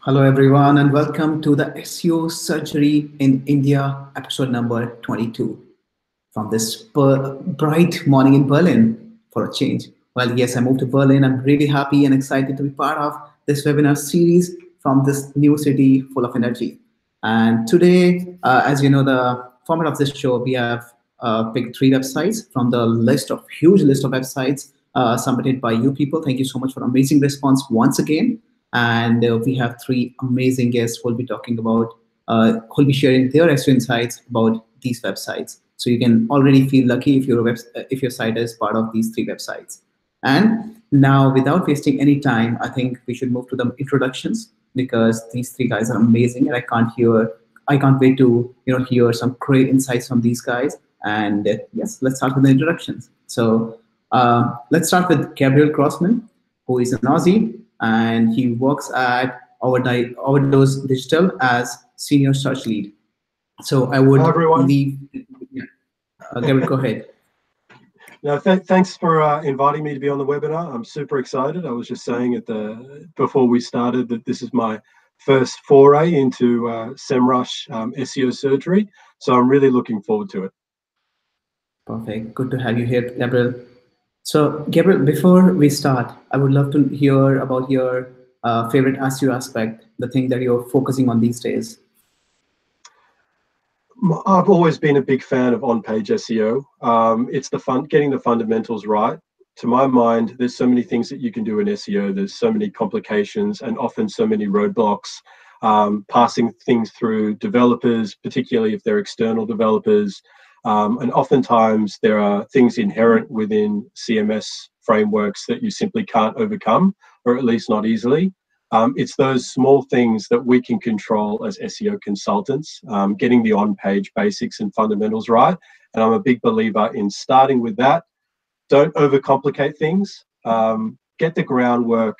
Hello, everyone, and welcome to the SEO Surgery in India episode number 22 from this bright morning in Berlin for a change. Well, yes, I moved to Berlin. I'm really happy and excited to be part of this webinar series from this new city full of energy. And today, as you know, the format of this show, we have picked three websites from the huge list of websites submitted by you people. Thank you so much for amazing response once again. And we have three amazing guests who will be talking about, who will be sharing their SEO insights about these websites. So you can already feel lucky if if your site is part of these three websites. And now, without wasting any time, I think we should move to the introductions because these three guys are amazing, and I can't wait to hear some great insights from these guys. And yes, let's start with the introductions. So let's start with Gabriel Grossman, who is an Aussie, and he works at Overdose Digital as senior search lead. So I would leave. Yeah. Gabriel, go ahead. No, thanks for inviting me to be on the webinar. I'm super excited. I was just saying before we started that this is my first foray into Semrush SEO surgery. So I'm really looking forward to it. Perfect. Good to have you here, Gabriel. So, Gabriel, before we start, I would love to hear about your favorite SEO aspect, the thing that you're focusing on these days. I've always been a big fan of on-page SEO. It's getting the fundamentals right. To my mind, there's so many things that you can do in SEO. There's so many complications and often so many roadblocks, passing things through developers, particularly if they're external developers. And oftentimes there are things inherent within CMS frameworks that you simply can't overcome, or at least not easily. It's those small things that we can control as SEO consultants, getting the on-page basics and fundamentals right. And I'm a big believer in starting with that. Don't overcomplicate things. Get the groundwork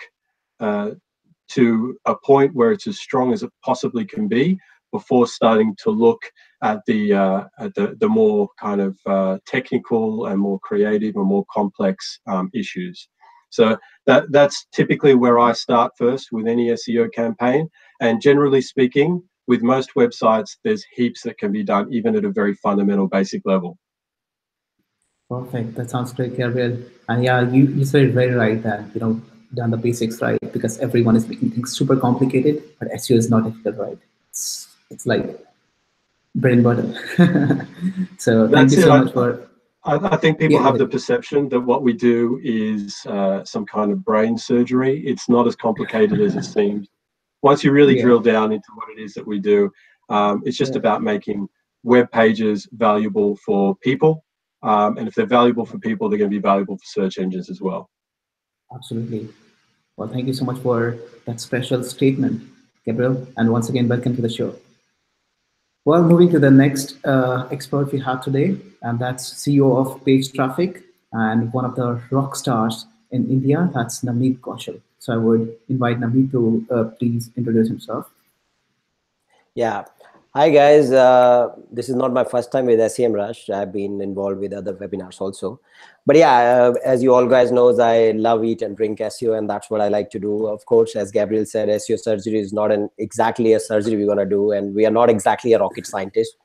to a point where it's as strong as it possibly can be before starting to look at the more kind of technical and more creative and more complex issues. So that's typically where I start first with any SEO campaign. And generally speaking, with most websites, there's heaps that can be done, even at a very fundamental basic level. Perfect. That sounds great, Gabriel. And yeah, you said it very right that, done the basics right, because everyone is making things super complicated, but SEO is not difficult, right? It's like bread and butter. So thank you so much for... I think people have the perception that what we do is some kind of brain surgery. It's not as complicated as it seems. Once you really drill down into what it is that we do, it's just about making web pages valuable for people. And if they're valuable for people, they're going to be valuable for search engines as well. Absolutely. Well, thank you so much for that special statement, Gabriel. And once again, welcome to the show. Well, moving to the next expert we have today, and that's CEO of Page Traffic and one of the rock stars in India, that's Navneet Kaushal. So I would invite Navneet to please introduce himself. Yeah. Hi, guys. This is not my first time with Semrush. I've been involved with other webinars also. But yeah, as you all guys know, I love, eat, and drink SEO, and that's what I like to do. Of course, as Gabriel said, SEO surgery is not exactly a surgery we're going to do, and we are not exactly a rocket scientist.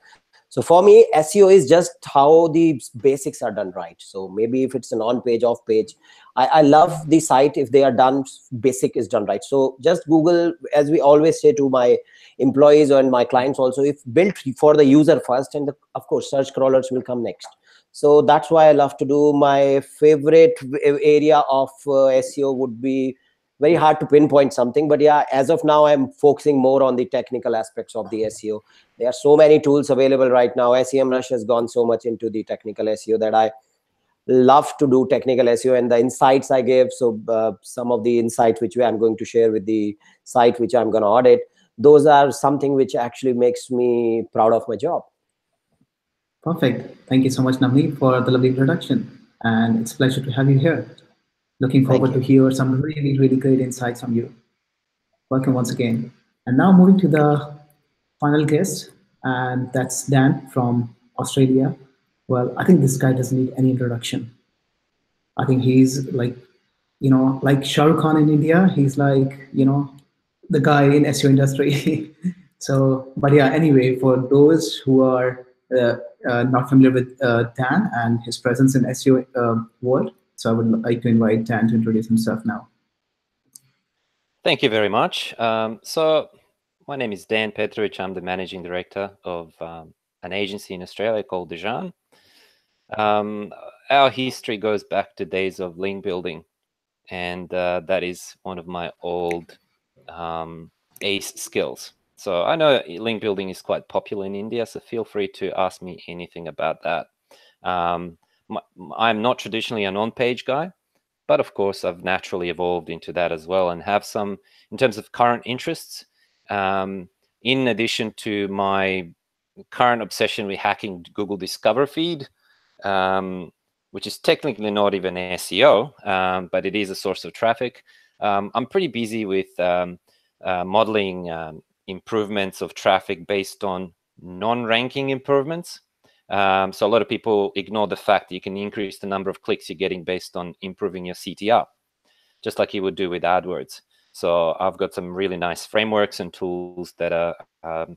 So for me, SEO is just how the basics are done right. So maybe if it's an on-page, off-page, I love the site if they are done, basic is done right. So just Google, as we always say to my employees and my clients also, if built for the user first, and of course, search crawlers will come next. So that's why I love to do. My favorite area of SEO would be very hard to pinpoint something, but yeah, as of now, I'm focusing more on the technical aspects of the SEO. There are so many tools available right now. Semrush has gone so much into the technical SEO that I love to do technical SEO, and the insights I give. So some of the insights which I'm going to share with the site which I'm going to audit, those are something which actually makes me proud of my job. Perfect. Thank you so much, Navneet, for the lovely introduction. And it's a pleasure to have you here. Looking forward to hear some really, really great insights from you. Welcome once again. And now moving to the final guest, and that's Dan from Australia. Well, I think this guy doesn't need any introduction. I think he's like, like Shah Rukh Khan in India. He's like, the guy in SEO industry. So, but yeah, anyway, for those who are not familiar with Dan and his presence in SEO world, so I would like to invite Dan to introduce himself now. Thank you very much. So my name is Dan Petrovic. I'm the managing director of an agency in Australia called DEJAN. Our history goes back to days of link building, and that is one of my old ace skills. So I know link building is quite popular in India, so feel free to ask me anything about that. I'm not traditionally an on-page guy, but of course I've naturally evolved into that as well, and have some, in terms of current interests, in addition to my current obsession with hacking Google Discover feed, which is technically not even SEO, but it is a source of traffic. I'm pretty busy with modeling improvements of traffic based on non-ranking improvements. So a lot of people ignore the fact that you can increase the number of clicks you're getting based on improving your CTR, just like you would do with AdWords. So I've got some really nice frameworks and tools that are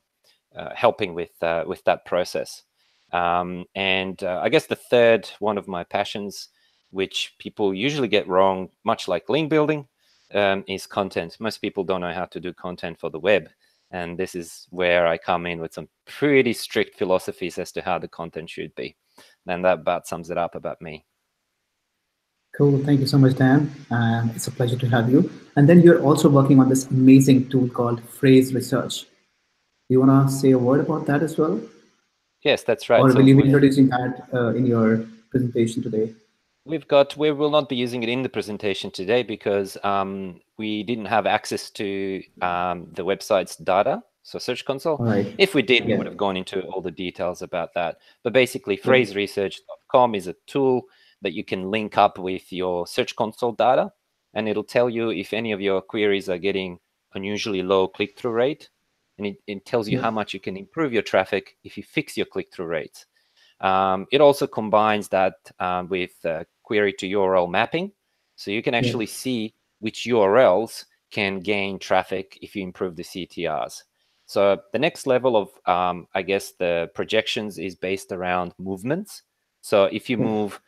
helping with that process. And I guess the third one of my passions, which people usually get wrong, much like link building, is content. Most people don't know how to do content for the web. And this is where I come in with some pretty strict philosophies as to how the content should be. And that about sums it up about me. Cool. Thank you so much, Dan. It's a pleasure to have you. And then you're also working on this amazing tool called Phrase Research. Do you want to say a word about that as well? Yes, that's right. Or So will you be introducing that in your presentation today? We will not be using it in the presentation today because we didn't have access to the website's data, so Search Console. Right. If we did, we would have gone into all the details about that. But basically, phraseresearch.com is a tool that you can link up with your Search Console data, and it'll tell you if any of your queries are getting unusually low click-through rate, and it tells you how much you can improve your traffic if you fix your click-through rates. It also combines that with query to URL mapping. So you can actually see which URLs can gain traffic if you improve the CTRs. So the next level of, I guess, the projections is based around movements. So if you move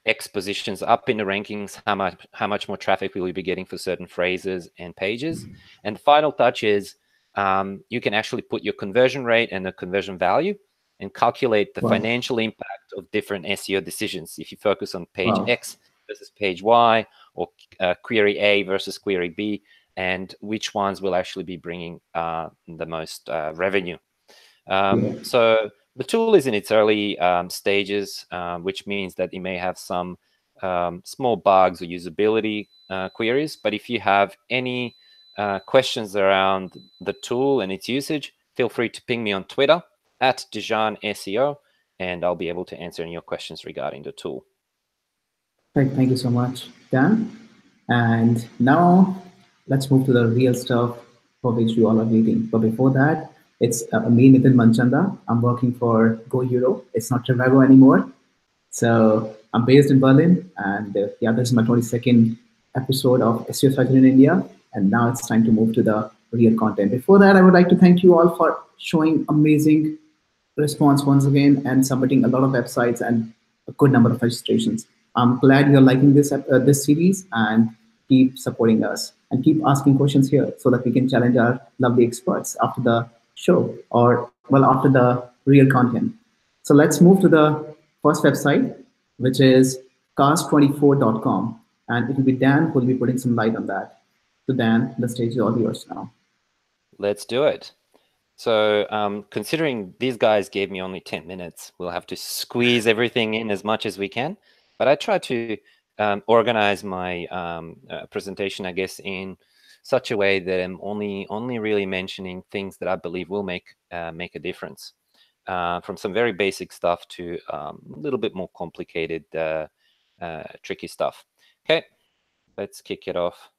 X positions up in the rankings, how much more traffic will you be getting for certain phrases and pages? And the final touch is you can actually put your conversion rate and the conversion value and calculate the financial impact of different SEO decisions. If you focus on page X versus page Y, or query A versus query B, and which ones will actually be bringing the most revenue. So the tool is in its early stages, which means that it may have some small bugs or usability queries. But if you have any questions around the tool and its usage, feel free to ping me on Twitter @DEJAN SEO, and I'll be able to answer any of your questions regarding the tool. Right, thank you so much, Dan. And now let's move to the real stuff for which we all are waiting. But before that, it's me, Nitin Manchanda. I'm working for Go Euro. It's not Trivago anymore. So I'm based in Berlin, and yeah, this is my 22nd episode of SEO Surgery in India. And now it's time to move to the real content. Before that, I would like to thank you all for showing amazing response once again and submitting a lot of websites and a good number of registrations. I'm glad you're liking this series, and keep supporting us and keep asking questions here so that we can challenge our lovely experts after the show, or well, after the real content. So let's move to the first website, which is cars24.com, and it will be Dan who will be putting some light on that. So Dan, the stage is all yours now. Let's do it. So considering these guys gave me only 10 minutes, we'll have to squeeze everything in as much as we can. But I try to organize my presentation, I guess, in such a way that I'm only really mentioning things that I believe will make a difference, from some very basic stuff to a little bit more complicated, tricky stuff. Okay, let's kick it off.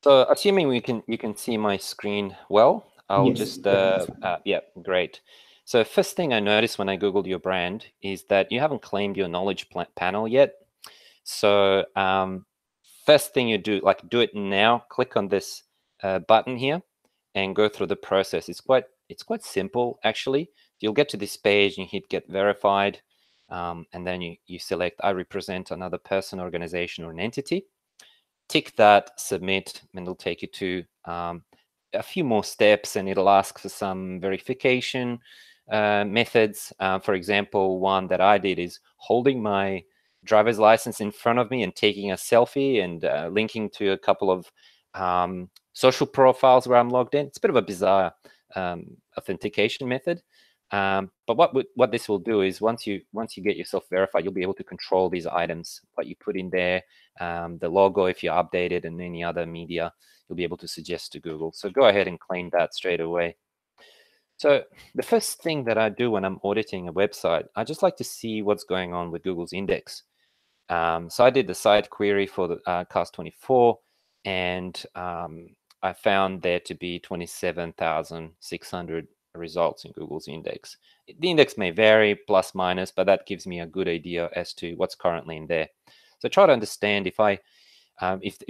So assuming you can see my screen well, I'll just, yeah, great. So first thing I noticed when I Googled your brand is that you haven't claimed your knowledge panel yet. So first thing you do, like do it now, click on this button here and go through the process. It's quite simple, actually. You'll get to this page and you hit get verified, and then you select I represent another person, organization, or an entity. Tick that, submit, and it'll take you to a few more steps, and it'll ask for some verification methods. For example, one that I did is holding my driver's license in front of me and taking a selfie and linking to a couple of social profiles where I'm logged in. It's a bit of a bizarre authentication method. But what this will do is once you get yourself verified, you'll be able to control these items, what you put in there, the logo if you update it, and any other media you'll be able to suggest to Google. So go ahead and claim that straight away. So the first thing that I do when I'm auditing a website, I just like to see what's going on with Google's index. So I did the site query for the Cast24, and I found there to be 27,600 results in Google's index. The index may vary, plus, minus, but that gives me a good idea as to what's currently in there. So try to understand if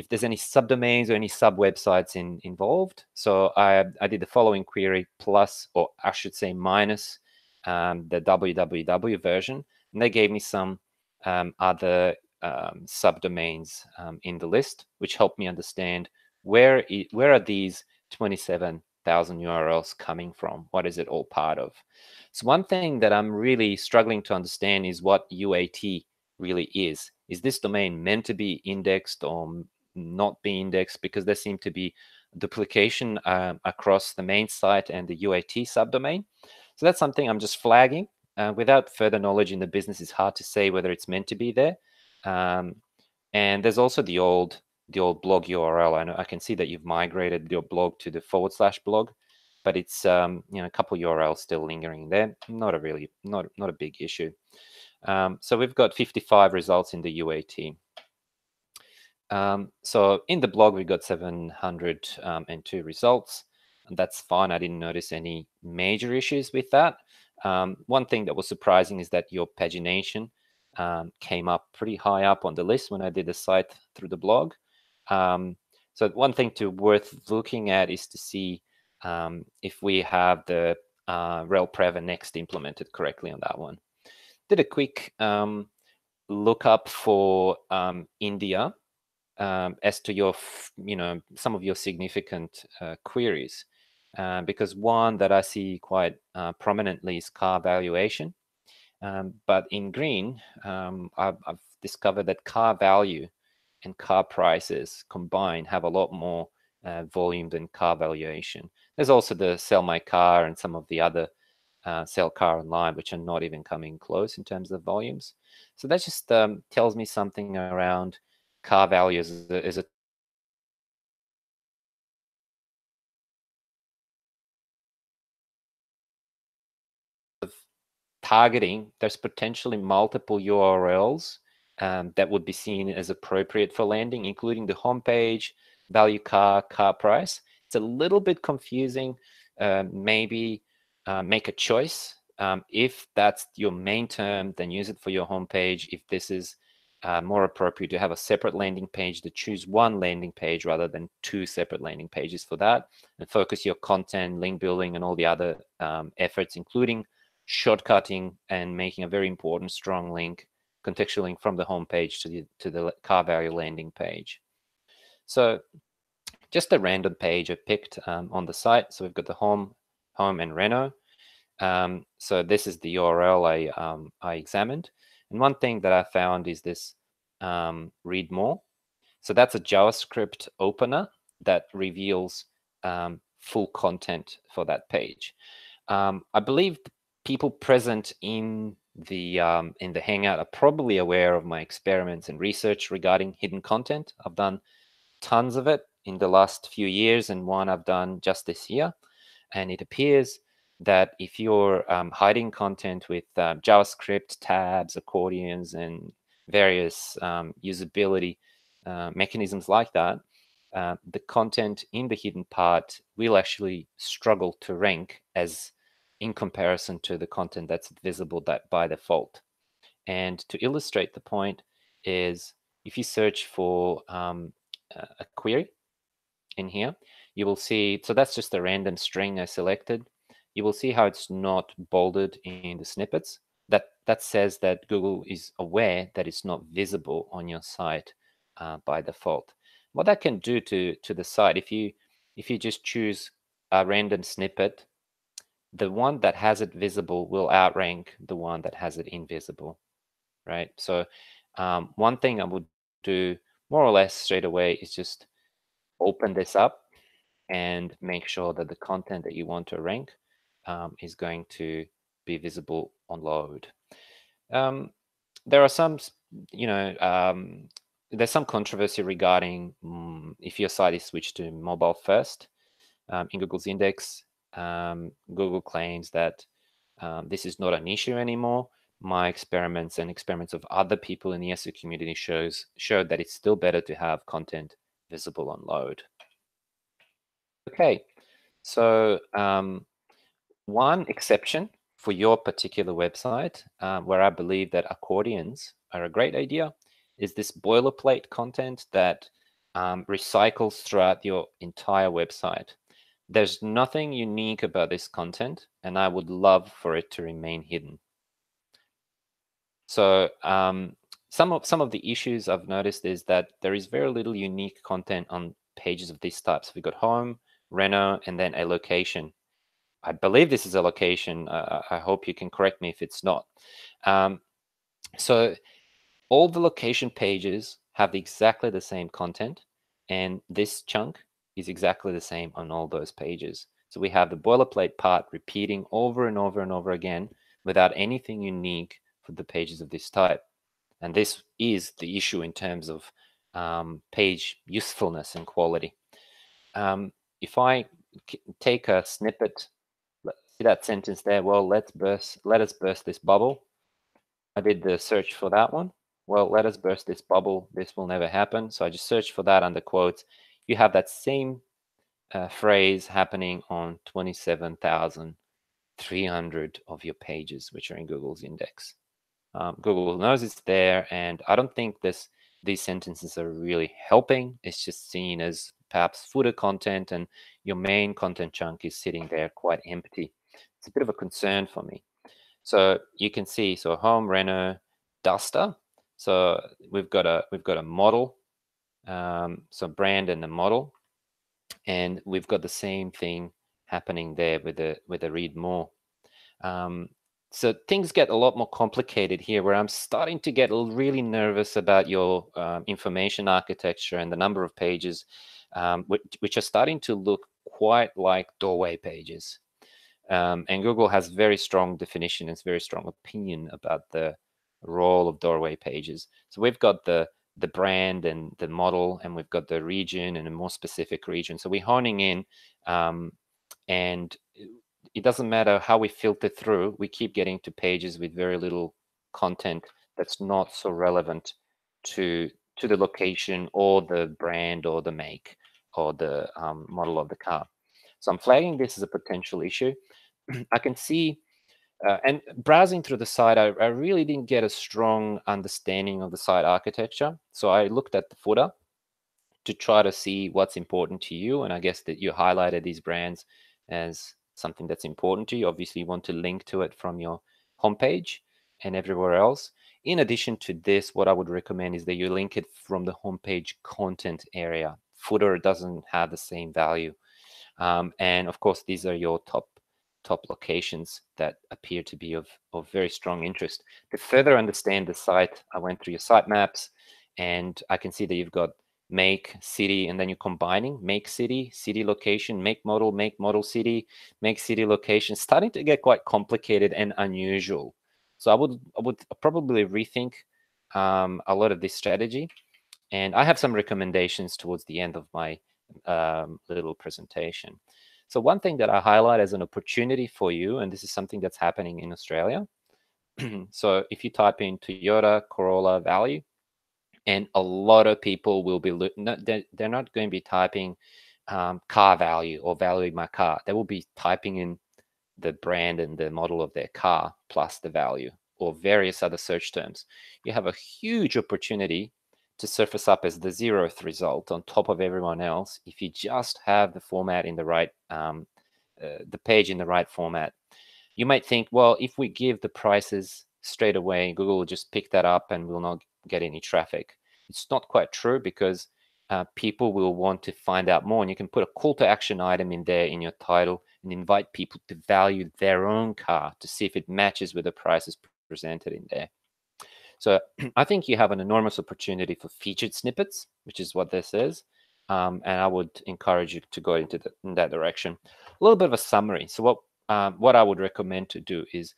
there's any subdomains or any sub-websites involved. So I did the following query plus, or I should say minus, the www version, and they gave me some other subdomains in the list, which helped me understand where are these 27,000 URLs coming from? What is it all part of? So one thing that I'm really struggling to understand is what UAT really is. Is this domain meant to be indexed or not be indexed? Because there seem to be duplication across the main site and the UAT subdomain. So that's something I'm just flagging. Without further knowledge in the business, it's hard to say whether it's meant to be there. And there's also the old blog URL. I know I can see that you've migrated your blog to the /blog, but it's a couple URLs still lingering there. Not a big issue. So we've got 55 results in the UAT. So in the blog, we got 702 results, and that's fine. I didn't notice any major issues with that. One thing that was surprising is that your pagination came up pretty high up on the list when I did the site through the blog. So one thing worth looking at is to see if we have the rel prev and next implemented correctly on that one. Did a quick look up for India as to your, some of your significant queries, because one that I see quite prominently is car valuation. But in green, I've discovered that car value and car prices combined have a lot more volume than car valuation. There's also the sell my car and some of the other sell car online, which are not even coming close in terms of volumes. So that just tells me something around car value as a targeting. There's potentially multiple URLs that would be seen as appropriate for landing, including the homepage, value car price. It's a little bit confusing. Maybe make a choice. If that's your main term, then use it for your homepage. If this is more appropriate to have a separate landing page, to choose one landing page rather than two separate landing pages for that, and focus your content, link building, and all the other efforts, including shortcutting and making a very important strong link, contextual link from the homepage to the car value landing page. So just a random page I picked on the site. So we've got the home and Renault. So this is the URL I examined. And one thing that I found is this read more. So that's a JavaScript opener that reveals full content for that page. I believe people present in the Hangout are probably aware of my experiments and research regarding hidden content. I've done tons of it in the last few years, and one I've done just this year. And it appears that if you're hiding content with JavaScript tabs, accordions, and various usability mechanisms like that, the content in the hidden part will actually struggle to rank as in comparison to the content that's visible by default. And to illustrate the point is if you search for a query in here, you will see, so that's just a random string I selected. You will see how it's not bolded in the snippets. That says that Google is aware that it's not visible on your site by default. What that can do to the site, if you just choose a random snippet, the one that has it visible will outrank the one that has it invisible, right? So one thing I would do more or less straight away is just open this up and make sure that the content that you want to rank is going to be visible on load. There are some, there's some controversy regarding if your site is switched to mobile first in Google's index. Google claims that this is not an issue anymore. My experiments and experiments of other people in the SEO community showed that it's still better to have content visible on load. Okay, so one exception for your particular website, where I believe that accordions are a great idea, is this boilerplate content that recycles throughout your entire website. There's nothing unique about this content, and I would love for it to remain hidden. So some of the issues I've noticed is that there is very little unique content on pages of these types. We've got home, reno, and then a location. I believe this is a location. I hope you can correct me if it's not. So all the location pages have exactly the same content, and this chunk is exactly the same on all those pages. So we have the boilerplate part repeating over and over and over again without anything unique for the pages of this type. And this is the issue in terms of page usefulness and quality. If I take a snippet, see that sentence there, well, let us burst this bubble. I did the search for that one. Well, let us burst this bubble. This will never happen. So I just searched for that under quotes. You have that same phrase happening on 27,300 of your pages, which are in Google's index. Google knows it's there, and I don't think these sentences are really helping. It's just seen as perhaps footer content, and your main content chunk is sitting there quite empty. It's a bit of a concern for me. So you can see, so home, reno, duster. So we've got a model, so brand and the model, and we've got the same thing happening there with the read more. So things get a lot more complicated here, where I'm starting to get really nervous about your information architecture and the number of pages, which are starting to look quite like doorway pages. And Google has very strong definition and very strong opinion about the role of doorway pages. So we've got the brand and the model, and we've got the region and a more specific region. So we're honing in, and it doesn't matter how we filter through, we keep getting to pages with very little content that's not so relevant to the location or the brand or the make or the model of the car. So I'm flagging this as a potential issue. I can see, and browsing through the site, I really didn't get a strong understanding of the site architecture. So I looked at the footer to try to see what's important to you. And I guess that you highlighted these brands as something that's important to you. Obviously, you want to link to it from your homepage and everywhere else. In addition to this, what I would recommend is that you link it from the homepage content area. Footer doesn't have the same value. And of course, these are your top locations that appear to be of very strong interest. To further understand the site, I went through your sitemaps, and I can see that you've got make, city, and then you're combining make city, city location, make model city, make city location, starting to get quite complicated and unusual. So I would probably rethink a lot of this strategy, and I have some recommendations towards the end of my little presentation. So one thing that I highlight as an opportunity for you, and this is something that's happening in Australia. So if you type in Toyota Corolla value, and a lot of people will be, they're not going to be typing car value or valuing my car. They will be typing in the brand and the model of their car plus the value or various other search terms. You have a huge opportunity to surface up as the 0th result on top of everyone else if you just have the format in the right, the page in the right format. You might think, well, if we give the prices straight away, Google will just pick that up and will not get any traffic. It's not quite true, because people will want to find out more, and you can put a call to action item in there in your title and invite people to value their own car to see if it matches with the prices presented in there. So I think you have an enormous opportunity for featured snippets, which is what this is. And I would encourage you to go in that direction. A little bit of a summary. So what I would recommend to do is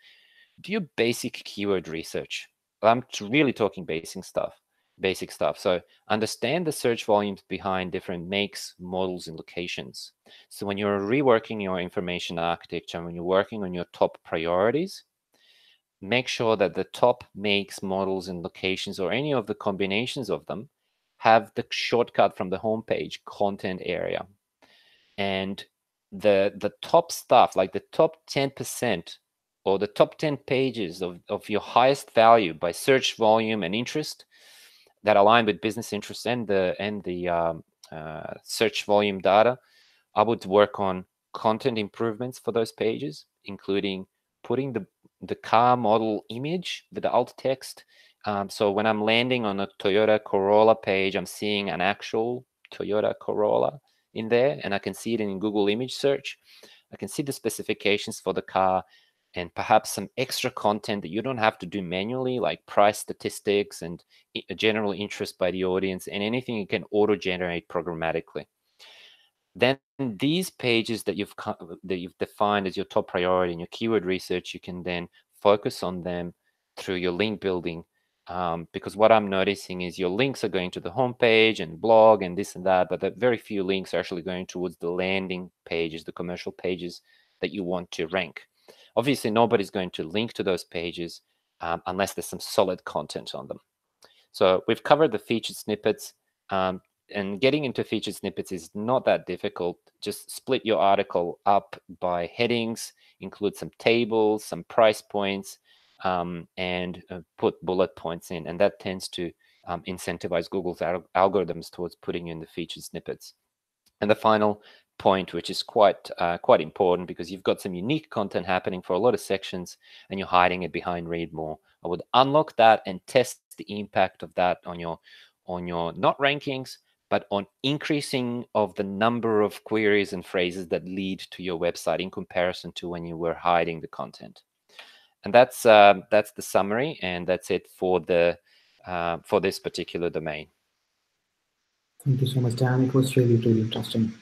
do basic keyword research. I'm really talking basic stuff. So understand the search volumes behind different makes, models, and locations. So when you're reworking your information architecture, when you're working on your top priorities, make sure that the top makes, models, and locations, or any of the combinations of them, have the shortcut from the homepage content area. And the top stuff, like the top 10% or the top 10 pages of your highest value by search volume and interest that align with business interests and the search volume data, I would work on content improvements for those pages, including putting the car model image with the alt text. So when I'm landing on a Toyota Corolla page, I'm seeing an actual Toyota Corolla in there, and I can see it in Google image search. I can see the specifications for the car and perhaps some extra content that you don't have to do manually, like price statistics and general interest by the audience, and anything you can auto-generate programmatically. Then these pages that you've defined as your top priority in your keyword research, you can then focus on them through your link building. Because what I'm noticing is your links are going to the homepage and blog and this and that, but that very few links are actually going towards the landing pages, the commercial pages that you want to rank. Obviously, nobody's going to link to those pages unless there's some solid content on them. So we've covered the featured snippets. And getting into featured snippets is not that difficult. Just split your article up by headings, include some tables, some price points, and put bullet points in. And that tends to incentivize Google's algorithms towards putting you in the featured snippets. And the final point, which is quite important, because you've got some unique content happening for a lot of sections and you're hiding it behind read more. I would unlock that and test the impact of that on your not rankings, but on increasing of the number of queries and phrases that lead to your website in comparison to when you were hiding the content. And that's the summary, and that's it for this particular domain. Thank you so much, Dan. It was really, really interesting.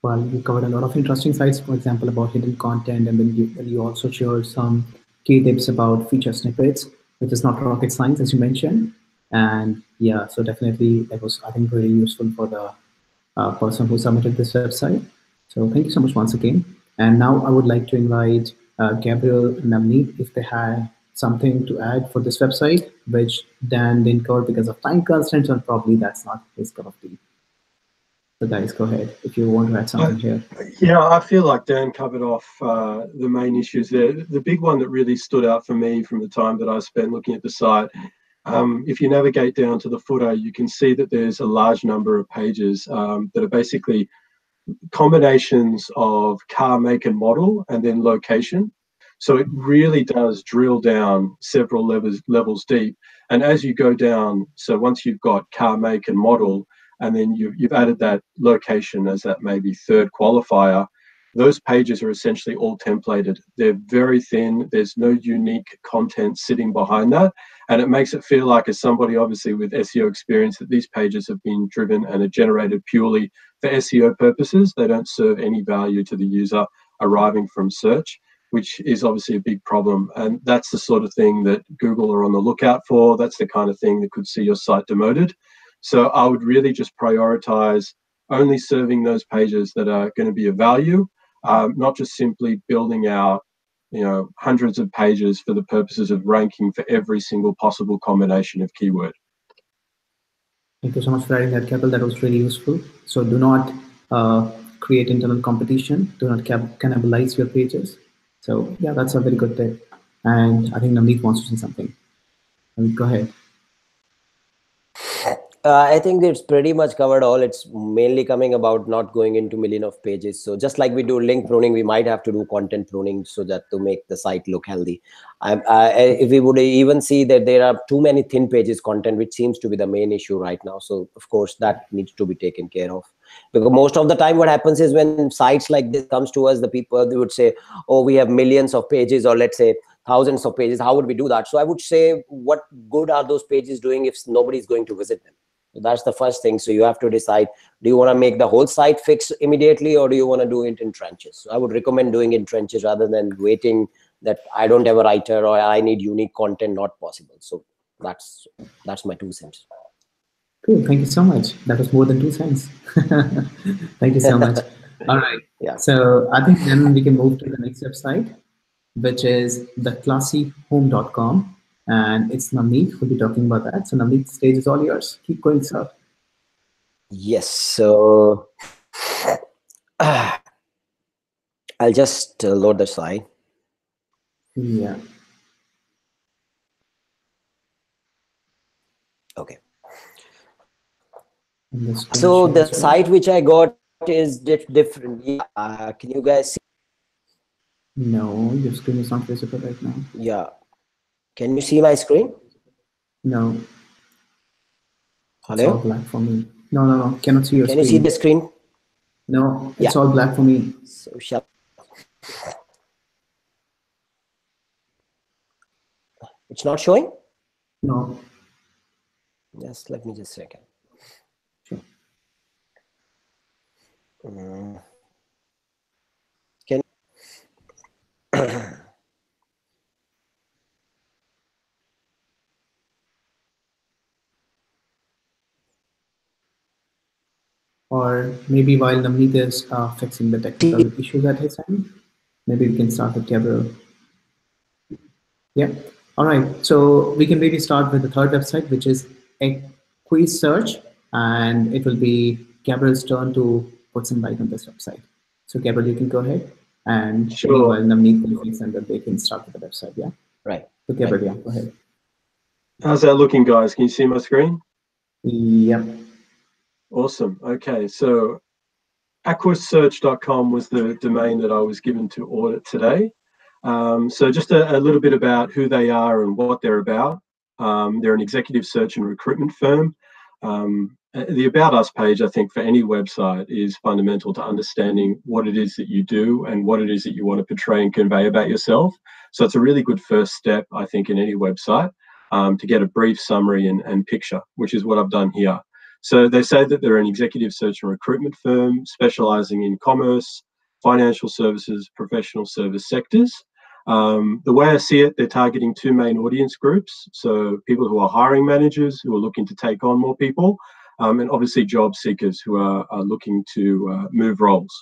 Well, you covered a lot of interesting sites, for example, about hidden content, and then you also shared some key tips about feature snippets, which is not rocket science, as you mentioned. And yeah, so definitely that was, I think, really useful for the person who submitted this website. So thank you so much once again. And now I would like to invite Gabriel and Navneet if they have something to add for this website, which Dan didn't cover because of time constraints, or probably that's not his cup of tea. So guys, go ahead if you want to add something here. Yeah, I feel like Dan covered off the main issues there. The big one that really stood out for me from the time that I spent looking at the site, if you navigate down to the footer, you can see that there's a large number of pages that are basically combinations of car make and model and then location. So it really does drill down several levels deep. And as you go down, so once you've got car make and model, and then you've added that location as that maybe third qualifier, those pages are essentially all templated. They're very thin. There's no unique content sitting behind that. And it makes it feel like, as somebody obviously with SEO experience, that these pages have been driven and are generated purely for SEO purposes. They don't serve any value to the user arriving from search, which is obviously a big problem. And that's the sort of thing that Google are on the lookout for. That's the kind of thing that could see your site demoted. So I would really just prioritize only serving those pages that are going to be of value, not just simply building out, hundreds of pages for the purposes of ranking for every single possible combination of keyword. Thank you so much for adding that, Gabriel. That was really useful. So do not create internal competition. Do not cannibalize your pages. So yeah, that's a very good tip. And I think Navneet wants to say something. Navneet, go ahead. I think it's pretty much covered all. It's mainly coming about not going into million of pages. So just like we do link pruning, we might have to do content pruning so that to make the site look healthy. If we would even see that there are too many thin pages content, which seems to be the main issue right now. So of course that needs to be taken care of, because most of the time what happens is when sites like this comes to us, the people, they would say, oh, we have millions of pages, or let's say thousands of pages. How would we do that? So I would say, what good are those pages doing if nobody's going to visit them? So that's the first thing. So you have to decide, do you want to make the whole site fix immediately, or do you want to do it in trenches? So I would recommend doing in trenches rather than waiting that I don't have a writer or I need unique content, not possible. So that's my 2 cents. Cool. Thank you so much. That was more than 2 cents. Thank you so much. All right. Yeah. So I think then we can move to the next website, which is theclassyhome.com. And it's Navneet who'll be talking about that. So Navneet, the stage is all yours. Keep going, sir. Yes. So I'll just load the site. Yeah. Okay. So the site which I got is different. Yeah. Can you guys see? No, your screen is not visible right now. Yeah. Can you see my screen? No. Hello? It's all black for me. No. Cannot see your screen. Can you see the screen? No, it's all black for me. So it's not showing? No. Yes, let me just check it. Sure. Can Or maybe while Navneet is fixing the technical issues at his end, maybe we can start with Gabriel. Yeah. All right. So we can maybe start with the third website, which is a quiz search, and it will be Gabriel's turn to put some light on this website. So Gabriel, you can go ahead, and Sure. meanwhile Navneet will fix, and then they can start with the website. Yeah. right. So Gabriel, yeah, go ahead. How's that looking, guys? Can you see my screen? Yep. Awesome. Okay, so aquasearch.com was the domain that I was given to audit today. So just a little bit about who they are and what they're about. They're an executive search and recruitment firm. The About Us page, I think, for any website is fundamental to understanding what it is that you do and what it is that you want to portray and convey about yourself. So it's a really good first step, I think, in any website to get a brief summary and picture, which is what I've done here. So they say that they're an executive search and recruitment firm specialising in commerce, financial services, professional service sectors. The way I see it, they're targeting 2 main audience groups. So people who are hiring managers who are looking to take on more people, and obviously job seekers who are looking to move roles.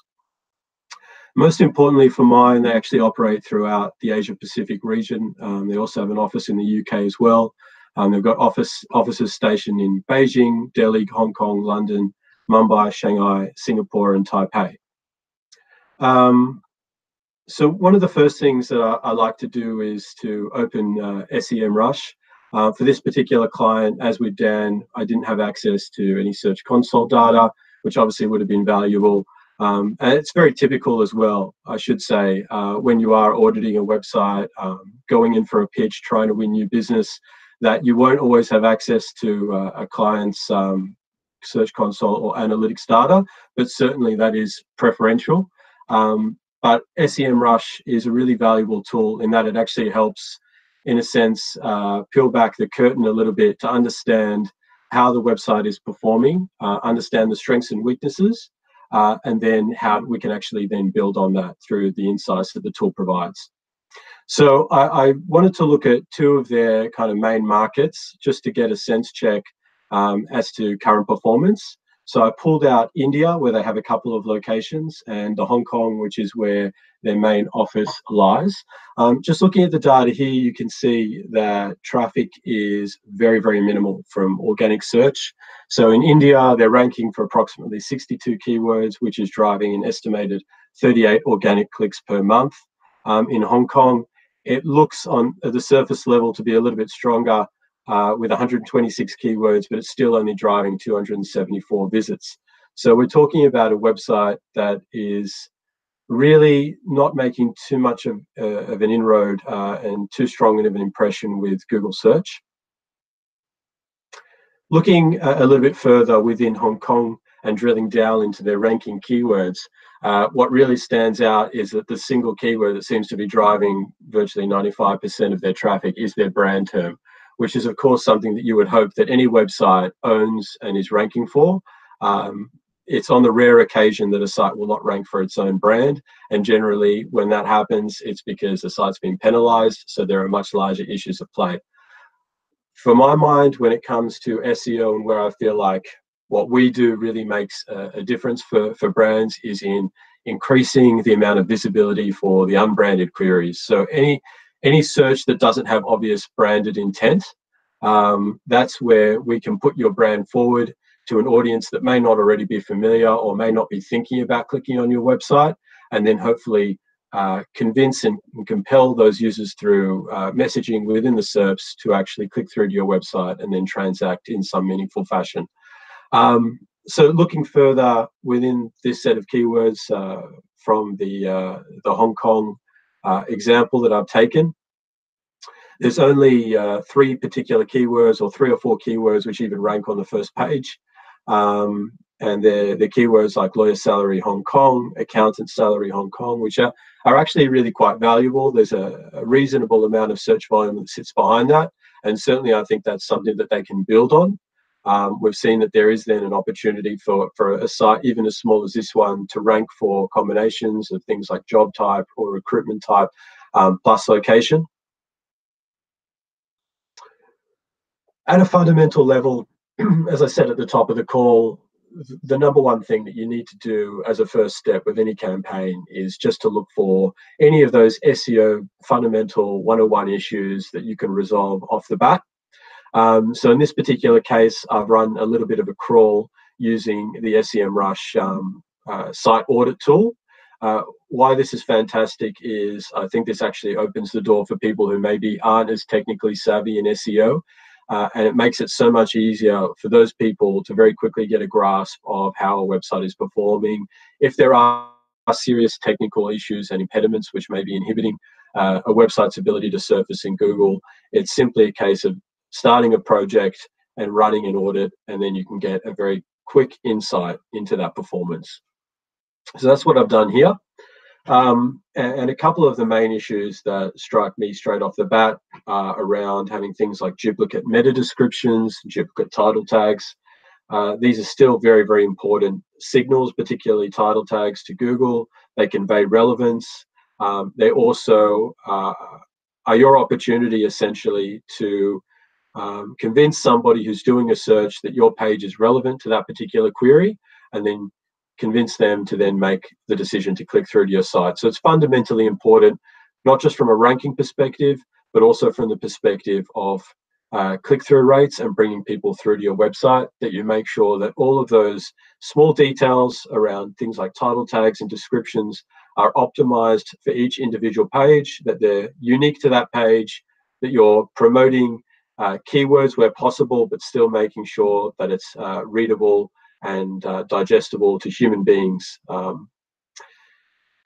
Most importantly for mine, they actually operate throughout the Asia Pacific region. They also have an office in the UK as well. They've got offices stationed in Beijing, Delhi, Hong Kong, London, Mumbai, Shanghai, Singapore, and Taipei. So one of the first things that I like to do is to open Semrush. For this particular client, as with Dan, I didn't have access to any Search Console data, which obviously would have been valuable. And it's very typical as well, I should say, when you are auditing a website, going in for a pitch, trying to win new business, that you won't always have access to a client's Search Console or analytics data, but certainly that is preferential. But Semrush is a really valuable tool in that it actually helps, in a sense, peel back the curtain a little bit to understand how the website is performing, understand the strengths and weaknesses, and then how we can actually then build on that through the insights that the tool provides. So I wanted to look at 2 of their kind of main markets just to get a sense check as to current performance. So I pulled out India, where they have a couple of locations, and the Hong Kong, which is where their main office lies. Just looking at the data here, you can see that traffic is very, very minimal from organic search. So in India, they're ranking for approximately 62 keywords, which is driving an estimated 38 organic clicks per month. In Hong Kong, it looks on the surface level to be a little bit stronger, with 126 keywords, but it's still only driving 274 visits. So we're talking about a website that is really not making too much of an inroad and too strong of an impression with Google search. Looking a little bit further within Hong Kong and drilling down into their ranking keywords, what really stands out is that the single keyword that seems to be driving virtually 95% of their traffic is their brand term, which is of course something that you would hope that any website owns and is ranking for. It's on the rare occasion that a site will not rank for its own brand, and generally when that happens, it's because the site's been penalized, so there are much larger issues at play. For my mind, when it comes to SEO and where I feel like what we do really makes a difference for brands is in increasing the amount of visibility for the unbranded queries. So any search that doesn't have obvious branded intent, that's where we can put your brand forward to an audience that may not already be familiar or may not be thinking about clicking on your website, and then hopefully convince and compel those users through messaging within the SERPs to actually click through to your website and then transact in some meaningful fashion. So looking further within this set of keywords from the Hong Kong example that I've taken, there's only 3 particular keywords or 3 or 4 keywords which even rank on the first page. And the keywords like lawyer salary Hong Kong, accountant salary Hong Kong, which are actually really quite valuable. There's a reasonable amount of search volume that sits behind that. And certainly I think that's something that they can build on. We've seen that there is then an opportunity for a site, even as small as this one, to rank for combinations of things like job type or recruitment type plus location. At a fundamental level, as I said at the top of the call, the number one thing that you need to do as a first step with any campaign is just to look for any of those SEO fundamental 101 issues that you can resolve off the bat. So in this particular case, I've run a little bit of a crawl using the Semrush site audit tool. Why this is fantastic is I think this actually opens the door for people who maybe aren't as technically savvy in SEO. And it makes it so much easier for those people to very quickly get a grasp of how a website is performing. If there are serious technical issues and impediments which may be inhibiting a website's ability to surface in Google, it's simply a case of starting a project and running an audit, and then you can get a very quick insight into that performance. So that's what I've done here. And a couple of the main issues that strike me straight off the bat are around having things like duplicate meta descriptions, duplicate title tags. These are still very, very important signals, particularly title tags to Google. They convey relevance. They also are your opportunity essentially to convince somebody who's doing a search that your page is relevant to that particular query, and then convince them to then make the decision to click through to your site. So it's fundamentally important, not just from a ranking perspective, but also from the perspective of click-through rates and bringing people through to your website, that you make sure that all of those small details around things like title tags and descriptions are optimized for each individual page, that they're unique to that page, that you're promoting keywords where possible, but still making sure that it's readable and digestible to human beings.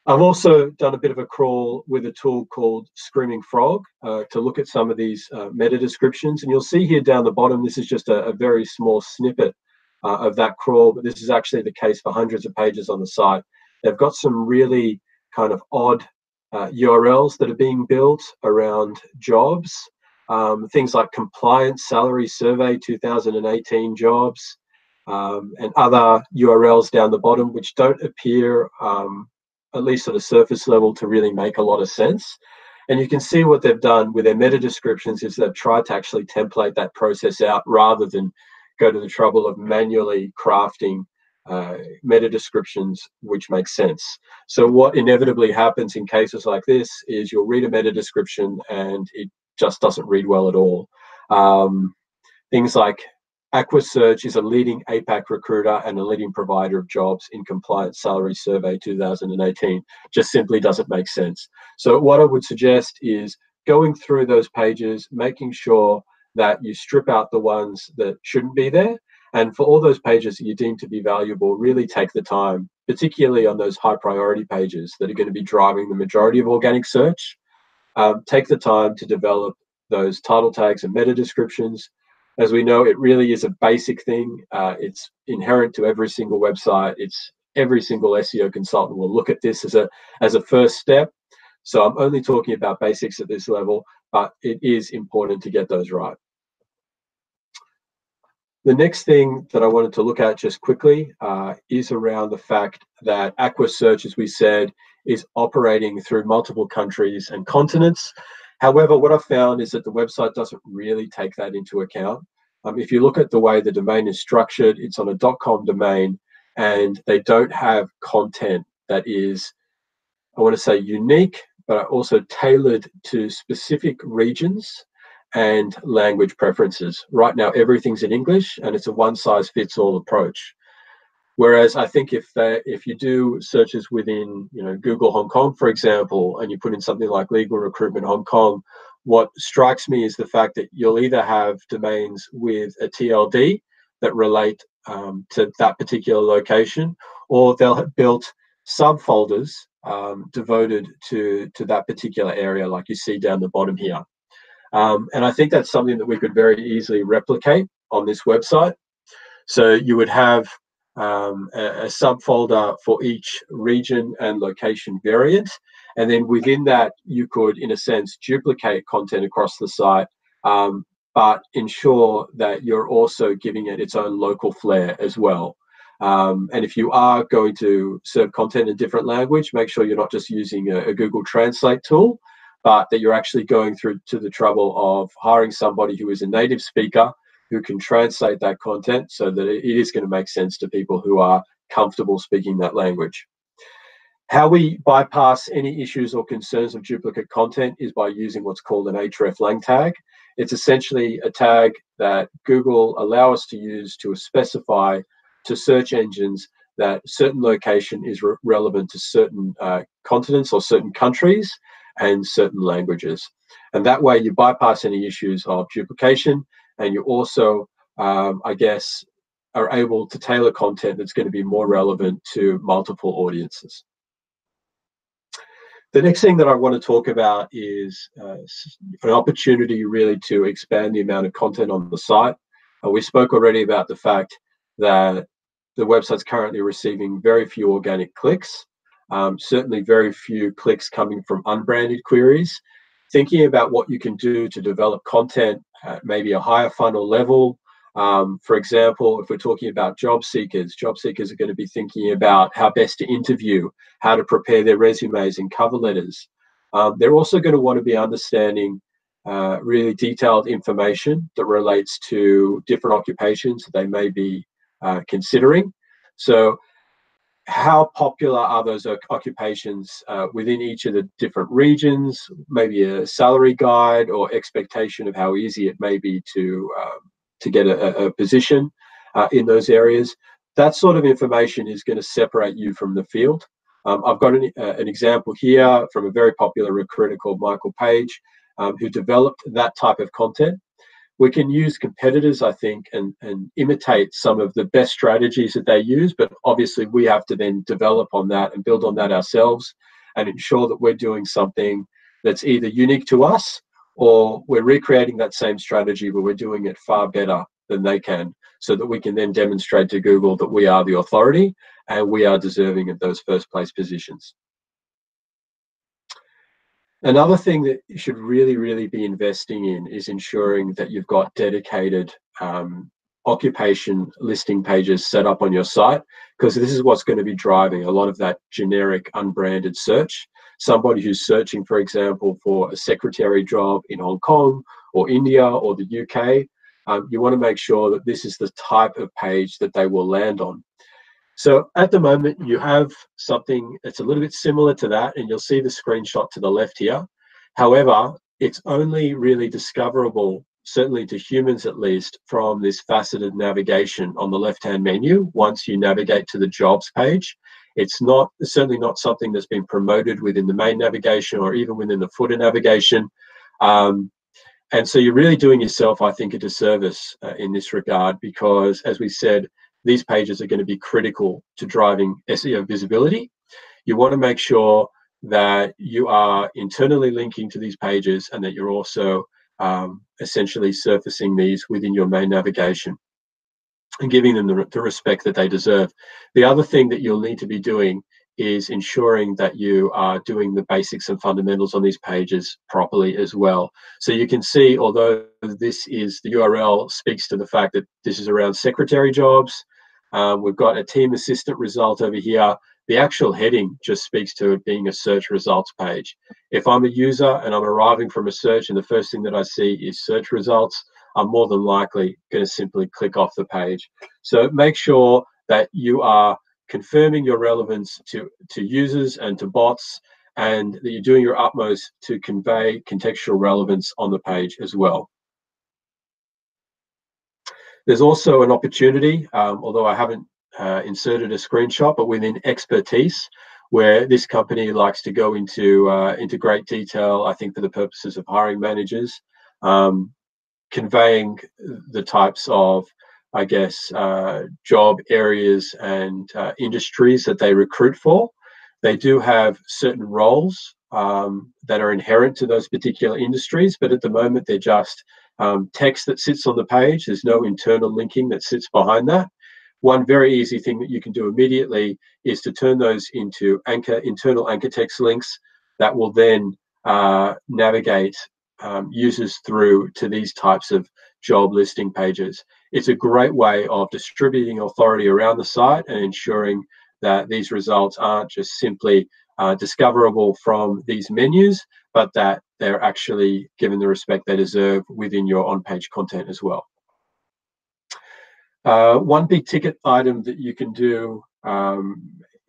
I've also done a bit of a crawl with a tool called Screaming Frog to look at some of these meta descriptions. And you'll see here down the bottom, this is just a very small snippet of that crawl, but this is actually the case for hundreds of pages on the site. They've got some really kind of odd URLs that are being built around jobs, things like compliance salary survey 2018 jobs, and other URLs down the bottom, which don't appear, at least at a surface level, to really make a lot of sense. And you can see what they've done with their meta descriptions is they've tried to actually template that process out rather than go to the trouble of manually crafting meta descriptions which make sense. So what inevitably happens in cases like this is you'll read a meta description and it just doesn't read well at all. Things like AquaSearch is a leading APAC recruiter and a leading provider of jobs in compliance salary survey 2018 just simply doesn't make sense. So what I would suggest is going through those pages, making sure that you strip out the ones that shouldn't be there. And for all those pages that you deem to be valuable, really take the time, particularly on those high priority pages that are going to be driving the majority of organic search. Take the time to develop those title tags and meta descriptions. As we know, it really is a basic thing. It's inherent to every single website. Every single SEO consultant will look at this as a first step. So I'm only talking about basics at this level, but it is important to get those right. The next thing that I wanted to look at just quickly is around the fact that AquaSearch, as we said, is operating through multiple countries and continents. However, what I've found is that the website doesn't really take that into account. If you look at the way the domain is structured, it's on a .com domain, and they don't have content that is, I want to say, unique, but also tailored to specific regions and language preferences. Right now, everything's in English, and it's a one-size-fits-all approach. Whereas I think if you do searches within, Google Hong Kong, for example, and you put in something like legal recruitment Hong Kong, what strikes me is the fact that you'll either have domains with a TLD that relate to that particular location, or they'll have built subfolders devoted to that particular area, like you see down the bottom here. And I think that's something that we could very easily replicate on this website. So you would have a subfolder for each region and location variant. And then within that, you could, in a sense, duplicate content across the site, but ensure that you're also giving it its own local flair as well. And if you are going to serve content in different language, make sure you're not just using a Google Translate tool, but that you're actually going through to the trouble of hiring somebody who is a native speaker who can translate that content so that it is going to make sense to people who are comfortable speaking that language. How we bypass any issues or concerns of duplicate content is by using what's called an href lang tag. It's essentially a tag that Google allow us to use to specify to search engines that certain location is relevant to certain continents or certain countries and certain languages. And that way you bypass any issues of duplication, and you also, I guess, are able to tailor content that's going to be more relevant to multiple audiences. The next thing that I want to talk about is an opportunity really to expand the amount of content on the site. We spoke already about the fact that the website's currently receiving very few organic clicks, certainly very few clicks coming from unbranded queries. Thinking about what you can do to develop content at maybe a higher funnel level. For example, if we're talking about job seekers are going to be thinking about how best to interview, how to prepare their resumes and cover letters. They're also going to want to be understanding really detailed information that relates to different occupations that they may be considering. So how popular are those occupations within each of the different regions, maybe a salary guide or expectation of how easy it may be to get a position in those areas. That sort of information is going to separate you from the field. I've got an example here from a very popular recruiter called Michael Page, who developed that type of content. We can use competitors, I think, and imitate some of the best strategies that they use, but obviously we have to then develop on that and build on that ourselves and ensure that we're doing something that's either unique to us or we're recreating that same strategy, but we're doing it far better than they can, so that we can then demonstrate to Google that we are the authority and we are deserving of those first place positions. Another thing that you should really be investing in is ensuring that you've got dedicated occupation listing pages set up on your site, because this is what's going to be driving a lot of that generic unbranded search. Somebody who's searching, for example, for a secretary job in Hong Kong or India or the UK, you want to make sure that this is the type of page that they will land on. So at the moment, you have something that's a little bit similar to that, and you'll see the screenshot to the left here. However, it's only really discoverable, certainly to humans at least, from this faceted navigation on the left-hand menu once you navigate to the jobs page. It's certainly not something that's been promoted within the main navigation or even within the footer navigation. And so you're really doing yourself, I think, a disservice in this regard, because, as we said, these pages are going to be critical to driving SEO visibility. You want to make sure that you are internally linking to these pages and that you're also essentially surfacing these within your main navigation and giving them the respect that they deserve. The other thing that you'll need to be doing is ensuring that you are doing the basics and fundamentals on these pages properly as well. So you can see, although this is the URL speaks to the fact that this is around secretary jobs, we've got a team assistant result over here. The actual heading just speaks to it being a search results page. If I'm a user and I'm arriving from a search and the first thing that I see is search results, I'm more than likely going to simply click off the page. So make sure that you are confirming your relevance to users and to bots, and that you're doing your utmost to convey contextual relevance on the page as well. There's also an opportunity, although I haven't inserted a screenshot, but within expertise, where this company likes to go into great detail, I think for the purposes of hiring managers, conveying the types of, I guess, job areas and industries that they recruit for. They do have certain roles that are inherent to those particular industries, but at the moment they're just text that sits on the page. There's no internal linking that sits behind that. One very easy thing that you can do immediately is to turn those into internal anchor text links that will then navigate users through to these types of job listing pages. It's a great way of distributing authority around the site and ensuring that these results aren't just simply discoverable from these menus, but that they're actually given the respect they deserve within your on-page content as well. One big ticket item that you can do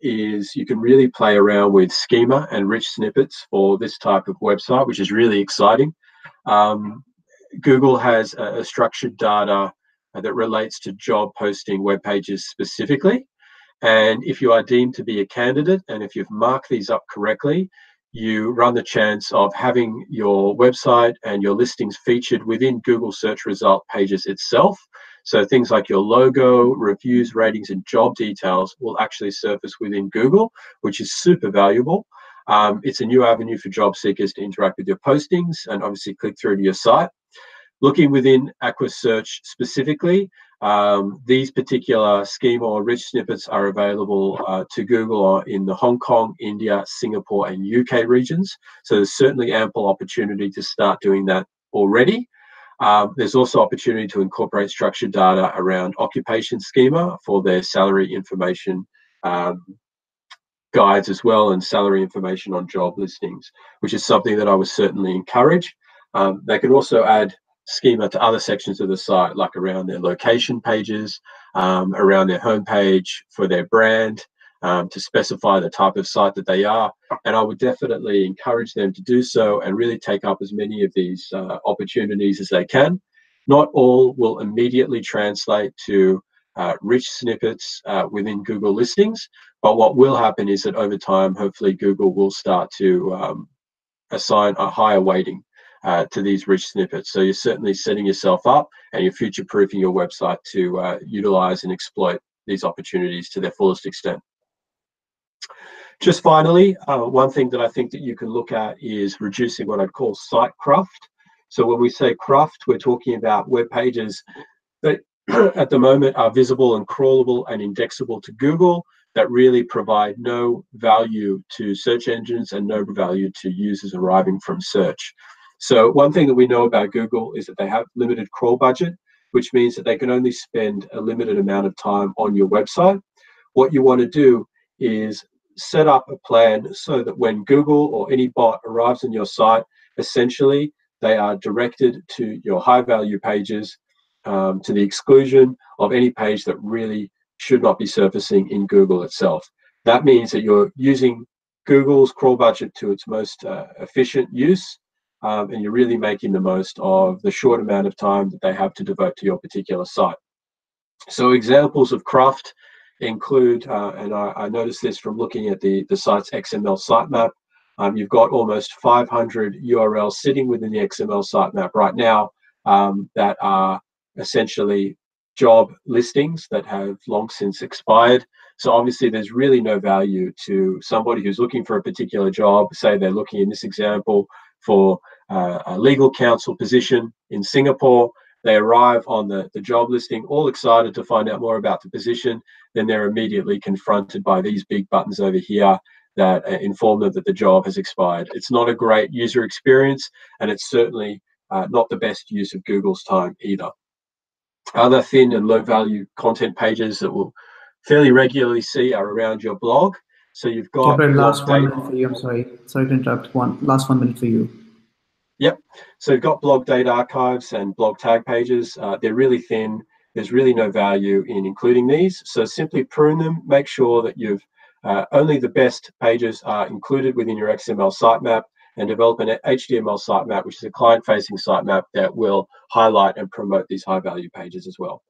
is you can really play around with schema and rich snippets for this type of website, which is really exciting. Google has a structured data that relates to job posting web pages specifically. And if you are deemed to be a candidate, and if you've marked these up correctly, you run the chance of having your website and your listings featured within Google search result pages itself. So things like your logo, reviews, ratings, and job details will actually surface within Google, which is super valuable. It's a new avenue for job seekers to interact with your postings and obviously click through to your site. Looking within Aqua Search specifically, these particular schema or rich snippets are available to Google in the Hong Kong, India, Singapore, and UK regions. So there's certainly ample opportunity to start doing that already. There's also opportunity to incorporate structured data around occupation schema for their salary information guides as well, and salary information on job listings, which is something that I would certainly encourage. They can also add schema to other sections of the site, like around their location pages, around their homepage for their brand, to specify the type of site that they are. And I would definitely encourage them to do so and really take up as many of these opportunities as they can. Not all will immediately translate to rich snippets within Google listings, but what will happen is that over time, hopefully Google will start to assign a higher weighting to these rich snippets. So you're certainly setting yourself up and you're future-proofing your website to utilize and exploit these opportunities to their fullest extent. Just finally, one thing that I think that you can look at is reducing what I'd call site cruft. So when we say cruft, we're talking about web pages that at the moment are visible and crawlable and indexable to Google that really provide no value to search engines and no value to users arriving from search. So one thing that we know about Google is that they have limited crawl budget, which means that they can only spend a limited amount of time on your website. What you want to do is set up a plan so that when Google or any bot arrives on your site, essentially they are directed to your high value pages, to the exclusion of any page that really should not be surfacing in Google itself. That means that you're using Google's crawl budget to its most efficient use, and you're really making the most of the short amount of time that they have to devote to your particular site. So examples of cruft include, and I noticed this from looking at the site's XML sitemap, You've got almost 500 URLs sitting within the XML sitemap right now that are essentially job listings that have long since expired. So obviously there's really no value to somebody who's looking for a particular job. Say they're looking, in this example, for a legal counsel position in Singapore. They arrive on the job listing, all excited to find out more about the position. Then they're immediately confronted by these big buttons over here that inform them that the job has expired. It's not a great user experience, and it's certainly not the best use of Google's time either. Other thin and low value content pages that we'll fairly regularly see are around your blog. So you've got Gabriel, last 1 minute for you. I'm sorry to interrupt. Last 1 minute for you. Yep. So you've got blog date archives and blog tag pages. They're really thin. There's really no value in including these. So simply prune them. Make sure that you've only the best pages are included within your XML sitemap, and develop an HTML sitemap, which is a client-facing sitemap that will highlight and promote these high-value pages as well.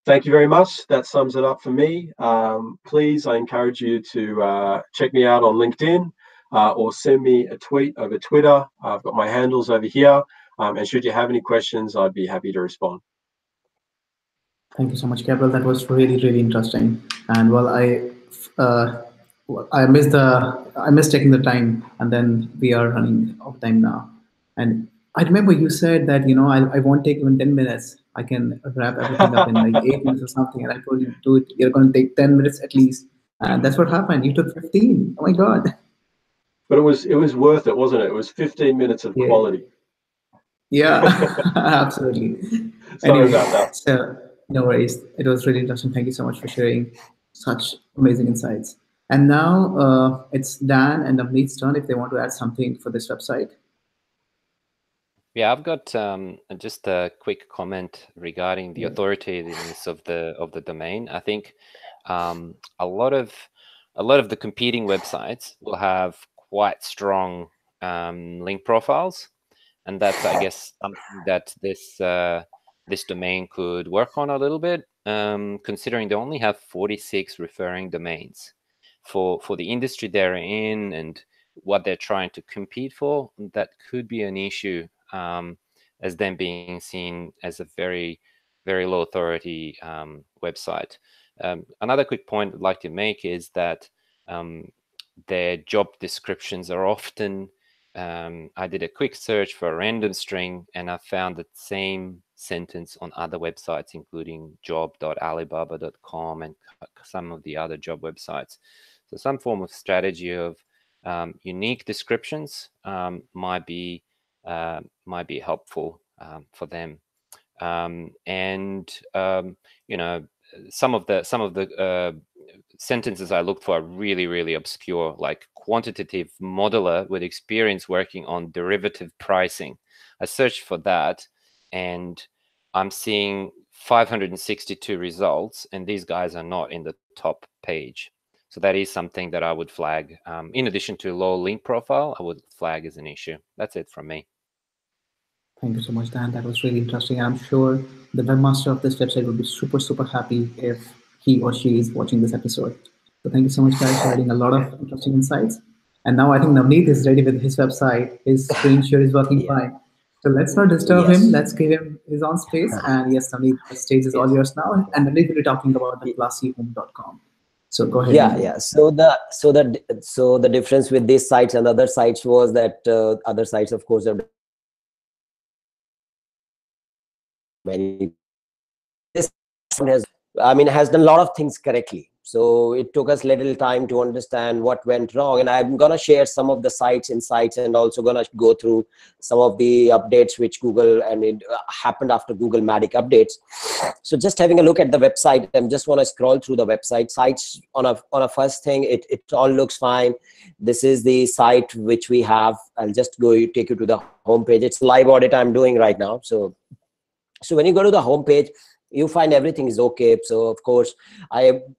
Thank you very much. That sums it up for me. Please, I encourage you to check me out on LinkedIn or send me a tweet over Twitter. I've got my handles over here. And should you have any questions, I'd be happy to respond. Thank you so much, Gabriel. That was really, really interesting. And well, I missed taking the time, and then we are running out of time now. And I remember you said that, you know, I won't take even 10 minutes. I can wrap everything up in like 8 minutes or something. And I told you, dude, you're going to take 10 minutes at least. And that's what happened. You took 15. Oh my God. But it was worth it, wasn't it? It was 15 minutes of quality. Yeah, absolutely. Sorry about that. So no worries. It was really interesting. Thank you so much for sharing such amazing insights. And now it's Dan and Navneet's turn if they want to add something for this website. Yeah, I've got just a quick comment regarding the authoritativeness of the domain. I think a lot of the competing websites will have quite strong link profiles, and that's, I guess, something that this domain could work on a little bit, considering they only have 46 referring domains for the industry they're in and what they're trying to compete for. That could be an issue, as them being seen as a very, very low authority website. Another quick point I'd like to make is that their job descriptions are often, I did a quick search for a random string and I found the same sentence on other websites, including job.alibaba.com and some of the other job websites. So some form of strategy of unique descriptions might be helpful for them. You know, some of the sentences I looked for are really, really obscure, like quantitative modeler with experience working on derivative pricing. I searched for that and I'm seeing 562 results, and these guys are not in the top page. So that is something that I would flag. In addition to low link profile, I would flag as an issue. That's it from me. Thank you so much, Dan. That was really interesting. I'm sure the webmaster of this website will be super, super happy if he or she is watching this episode. So thank you so much, guys, for adding a lot of interesting insights. And now I think Navneet is ready with his website. His screen share is working fine. So let's not disturb him. Let's give him his own space. And yes, Navneet, the stage is all yours now. And Navneet will be talking about the classyhome.com. So go ahead. Yeah. So the difference with these sites and other sites was that other sites, of course, are very. This has done a lot of things correctly. So it took us little time to understand what went wrong. And I'm gonna share some of the sites insights and also gonna go through some of the updates which Google, and it happened after Google Matic updates. So just having a look at the website, and just want to scroll through the website sites on a first thing. It all looks fine. This is the site which we have. I'll just take you to the home page. It's live audit I'm doing right now. So when you go to the home page, you find everything is okay. So of course,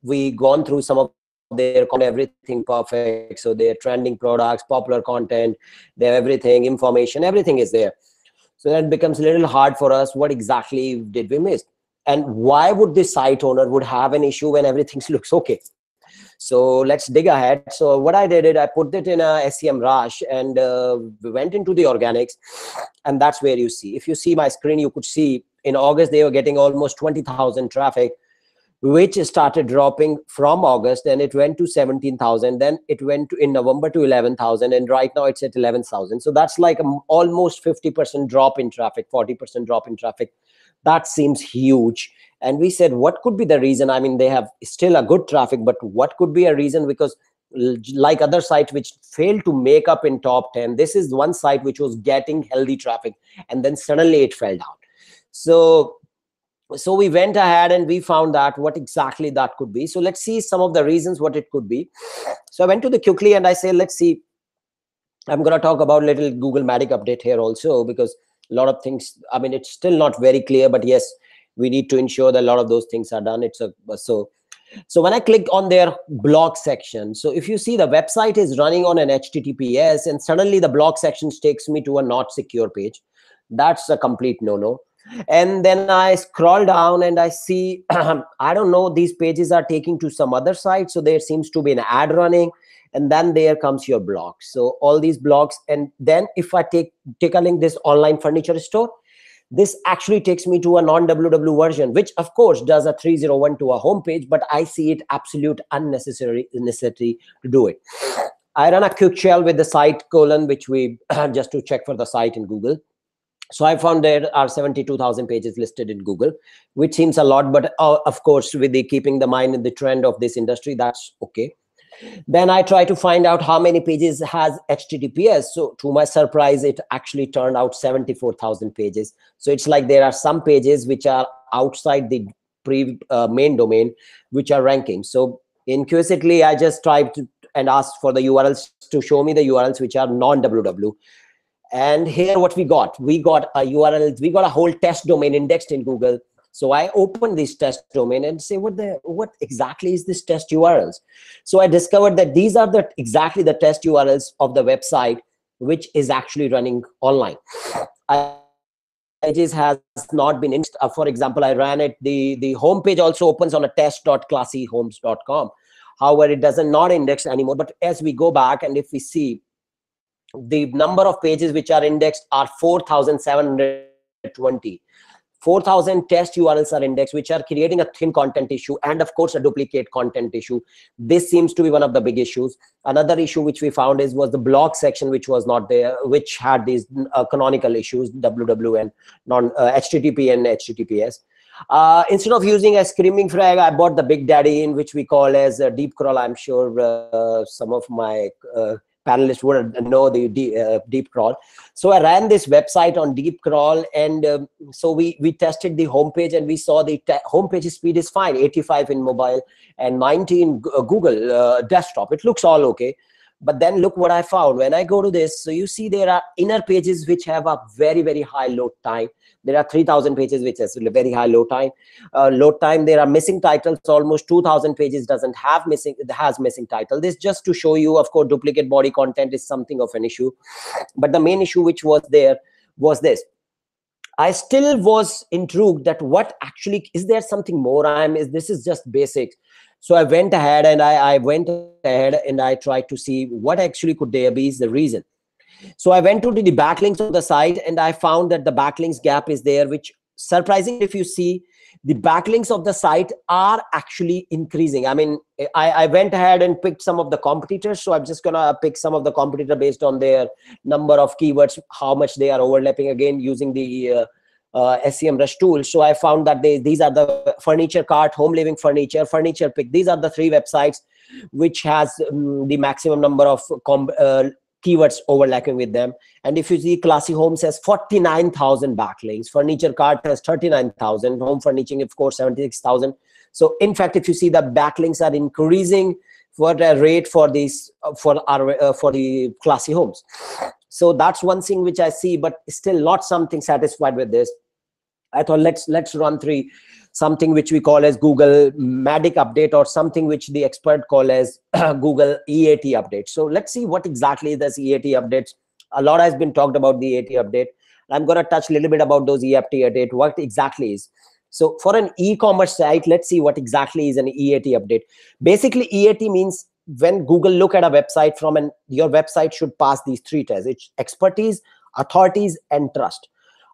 we gone through some of their everything perfect. So their trending products, popular content, they have everything, information, everything is there. So that becomes a little hard for us. What exactly did we miss? And why would this site owner would have an issue when everything looks okay? So let's dig ahead. So what I did is I put it in a Semrush and we went into the organics, and that's where you see. If you see my screen, you could see in August they were getting almost 20,000 traffic, which started dropping from August, and it went to 17,000. Then it went to, in November, to 11,000, and right now it's at 11,000. So that's like almost 50% drop in traffic, 40% drop in traffic. That seems huge. And we said, what could be the reason? I mean, they have still a good traffic, but what could be a reason? Because like other sites which failed to make up in top 10, this is one site which was getting healthy traffic, and then suddenly it fell down. So we went ahead and we found that what exactly that could be. So let's see some of the reasons what it could be. So I went to the quickly and I say, let's see. I'm going to talk about little Google Matic update here also, because a lot of things, I mean, it's still not very clear, but yes, we need to ensure that a lot of those things are done. So when I click on their blog section, so if you see the website is running on an HTTPS and suddenly the blog section takes me to a not secure page, that's a complete no-no. And then I scroll down and I see, I don't know, these pages are taking to some other site. So there seems to be an ad running, and then there comes your blog. So all these blogs, and then if I take a link, this online furniture store, this actually takes me to a non-www version, which of course does a 301 to a homepage, but I see it absolute necessity to do it. I run a quick shell with the site colon, which we just to check for the site in Google. So I found there are 72,000 pages listed in Google, which seems a lot, but of course, with the keeping the mind in the trend of this industry, that's okay. Then I try to find out how many pages has HTTPS. So to my surprise, it actually turned out 74,000 pages. So it's like there are some pages which are outside the main domain, which are ranking. So inquisitively, I just tried to and asked for the URLs to show me the URLs which are non-www. And here what we got a URL, we got a whole test domain indexed in Google. So I opened this test domain and say, what exactly is this test URLs? So I discovered that these are exactly the test URLs of the website, which is actually running online. Pages has not been indexed. For example, I ran it, the homepage also opens on a test.classyhomes.com. However, it doesn't not index anymore. But as we go back and if we see, the number of pages which are indexed are 4,720. 4,000 test URLs are indexed, which are creating a thin content issue and of course a duplicate content issue. This seems to be one of the big issues. Another issue which we found was the blog section, which was not there, which had these canonical issues, www and HTTP and HTTPS. Instead of using a screaming frag, I bought the big daddy, in which we call as a deep crawl. I'm sure some of my panelists would know the deep crawl. So I ran this website on deep crawl, and so we tested the homepage, and we saw the homepage speed is fine, 85 in mobile and 90 in Google desktop. It looks all okay. But then look what I found when I go to this. So you see there are inner pages which have a very, very high load time. There are 3,000 pages which has a very high load time. There are missing titles. Almost 2,000 pages has missing title. This just to show you, of course, duplicate body content is something of an issue. But the main issue which was there was this. I still was intrigued that what actually, is there something more? This is just basics. So I went ahead and I tried to see what actually could there be is the reason. So I went to the backlinks of the site, and I found that the backlinks gap is there, which surprising, if you see, the backlinks of the site are actually increasing. I mean, I went ahead and picked some of the competitors. So I'm just going to pick some of the competitor based on their number of keywords, how much they are overlapping, again, using the Semrush tool. So I found that these are the furniture cart, home living furniture, furniture pick. These are the three websites which has the maximum number of keywords overlapping with them. And if you see, Classy Homes has 49,000 backlinks, Furniture Cart has 39,000, Home Furnishing, of course, 76,000. So in fact, if you see, the backlinks are increasing for the rate for these for the Classy Homes. So that's one thing which I see, but still not something satisfied with this. I thought let's run through something which we call as Google Matic update, or something which the expert call as Google EAT update. So let's see what exactly is this EAT update. A lot has been talked about the EAT update. I'm going to touch a little bit about those EAT update, what exactly is. So for an e-commerce site, let's see what exactly is an EAT update. Basically, EAT means when Google look at a website from your website should pass these three tests: it's expertise, authorities, and trust.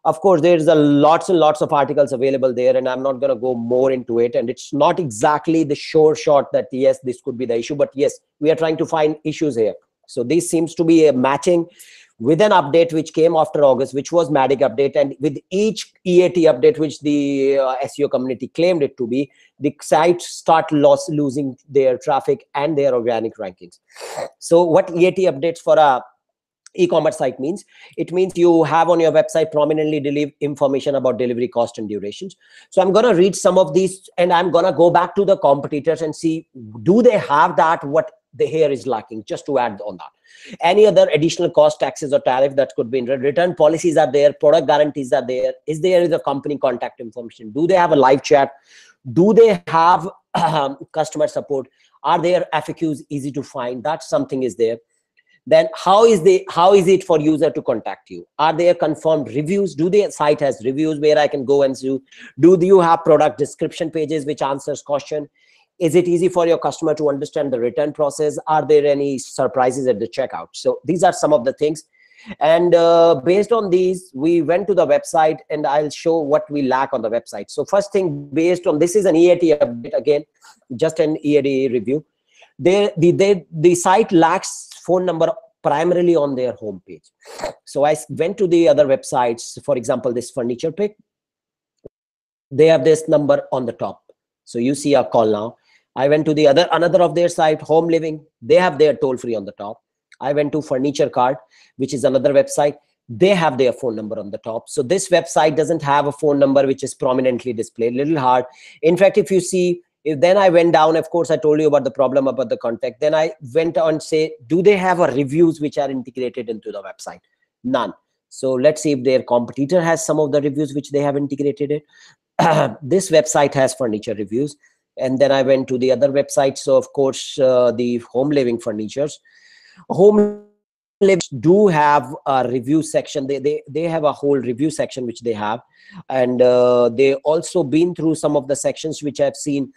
Of course, there's lots and lots of articles available there, and I'm not going to go more into it. And it's not exactly the sure shot that yes, this could be the issue, but yes, we are trying to find issues here. So this seems to be a matching with an update which came after August, which was Matic update, and with each EAT update which the SEO community claimed it to be, the sites start losing their traffic and their organic rankings. So what EAT updates for a e-commerce site means, it means you have on your website prominently deliver information about delivery cost and durations. So I'm going to read some of these, and I'm going to go back to the competitors and see, do they have that, what the here is lacking, just to add on that. Any other additional cost, taxes, or tariff that could be in return policies are there, product guarantees are there, is there the company contact information, do they have a live chat, do they have customer support, are their FAQs easy to find, that something is there. Then how is it for user to contact you? Are there confirmed reviews? Do the site has reviews where I can go and see? Do you have product description pages which answers question? Is it easy for your customer to understand the return process? Are there any surprises at the checkout? So these are some of the things. And based on these, we went to the website, and I'll show what we lack on the website. So first thing, based on this is an EAT update, again, just an EAT review. The site lacks phone number primarily on their homepage. So I went to the other websites, for example, this furniture pick, they have this number on the top. So you see a call now. I went to the another of their site, Home Living, they have their toll free on the top. I went to Furniture Cart, which is another website, they have their phone number on the top. So this website doesn't have a phone number which is prominently displayed, little hard. In fact, if you see, then I went down, of course, I told you about the problem about the contact. Then I went on, say, do they have a reviews which are integrated into the website? None. So let's see if their competitor has some of the reviews which they have integrated it. This website has furniture reviews. And then I went to the other website. So of course, the Home Living Furnitures. Home Living do have a review section. They have a whole review section which they have. And they also been through some of the sections which I've seen.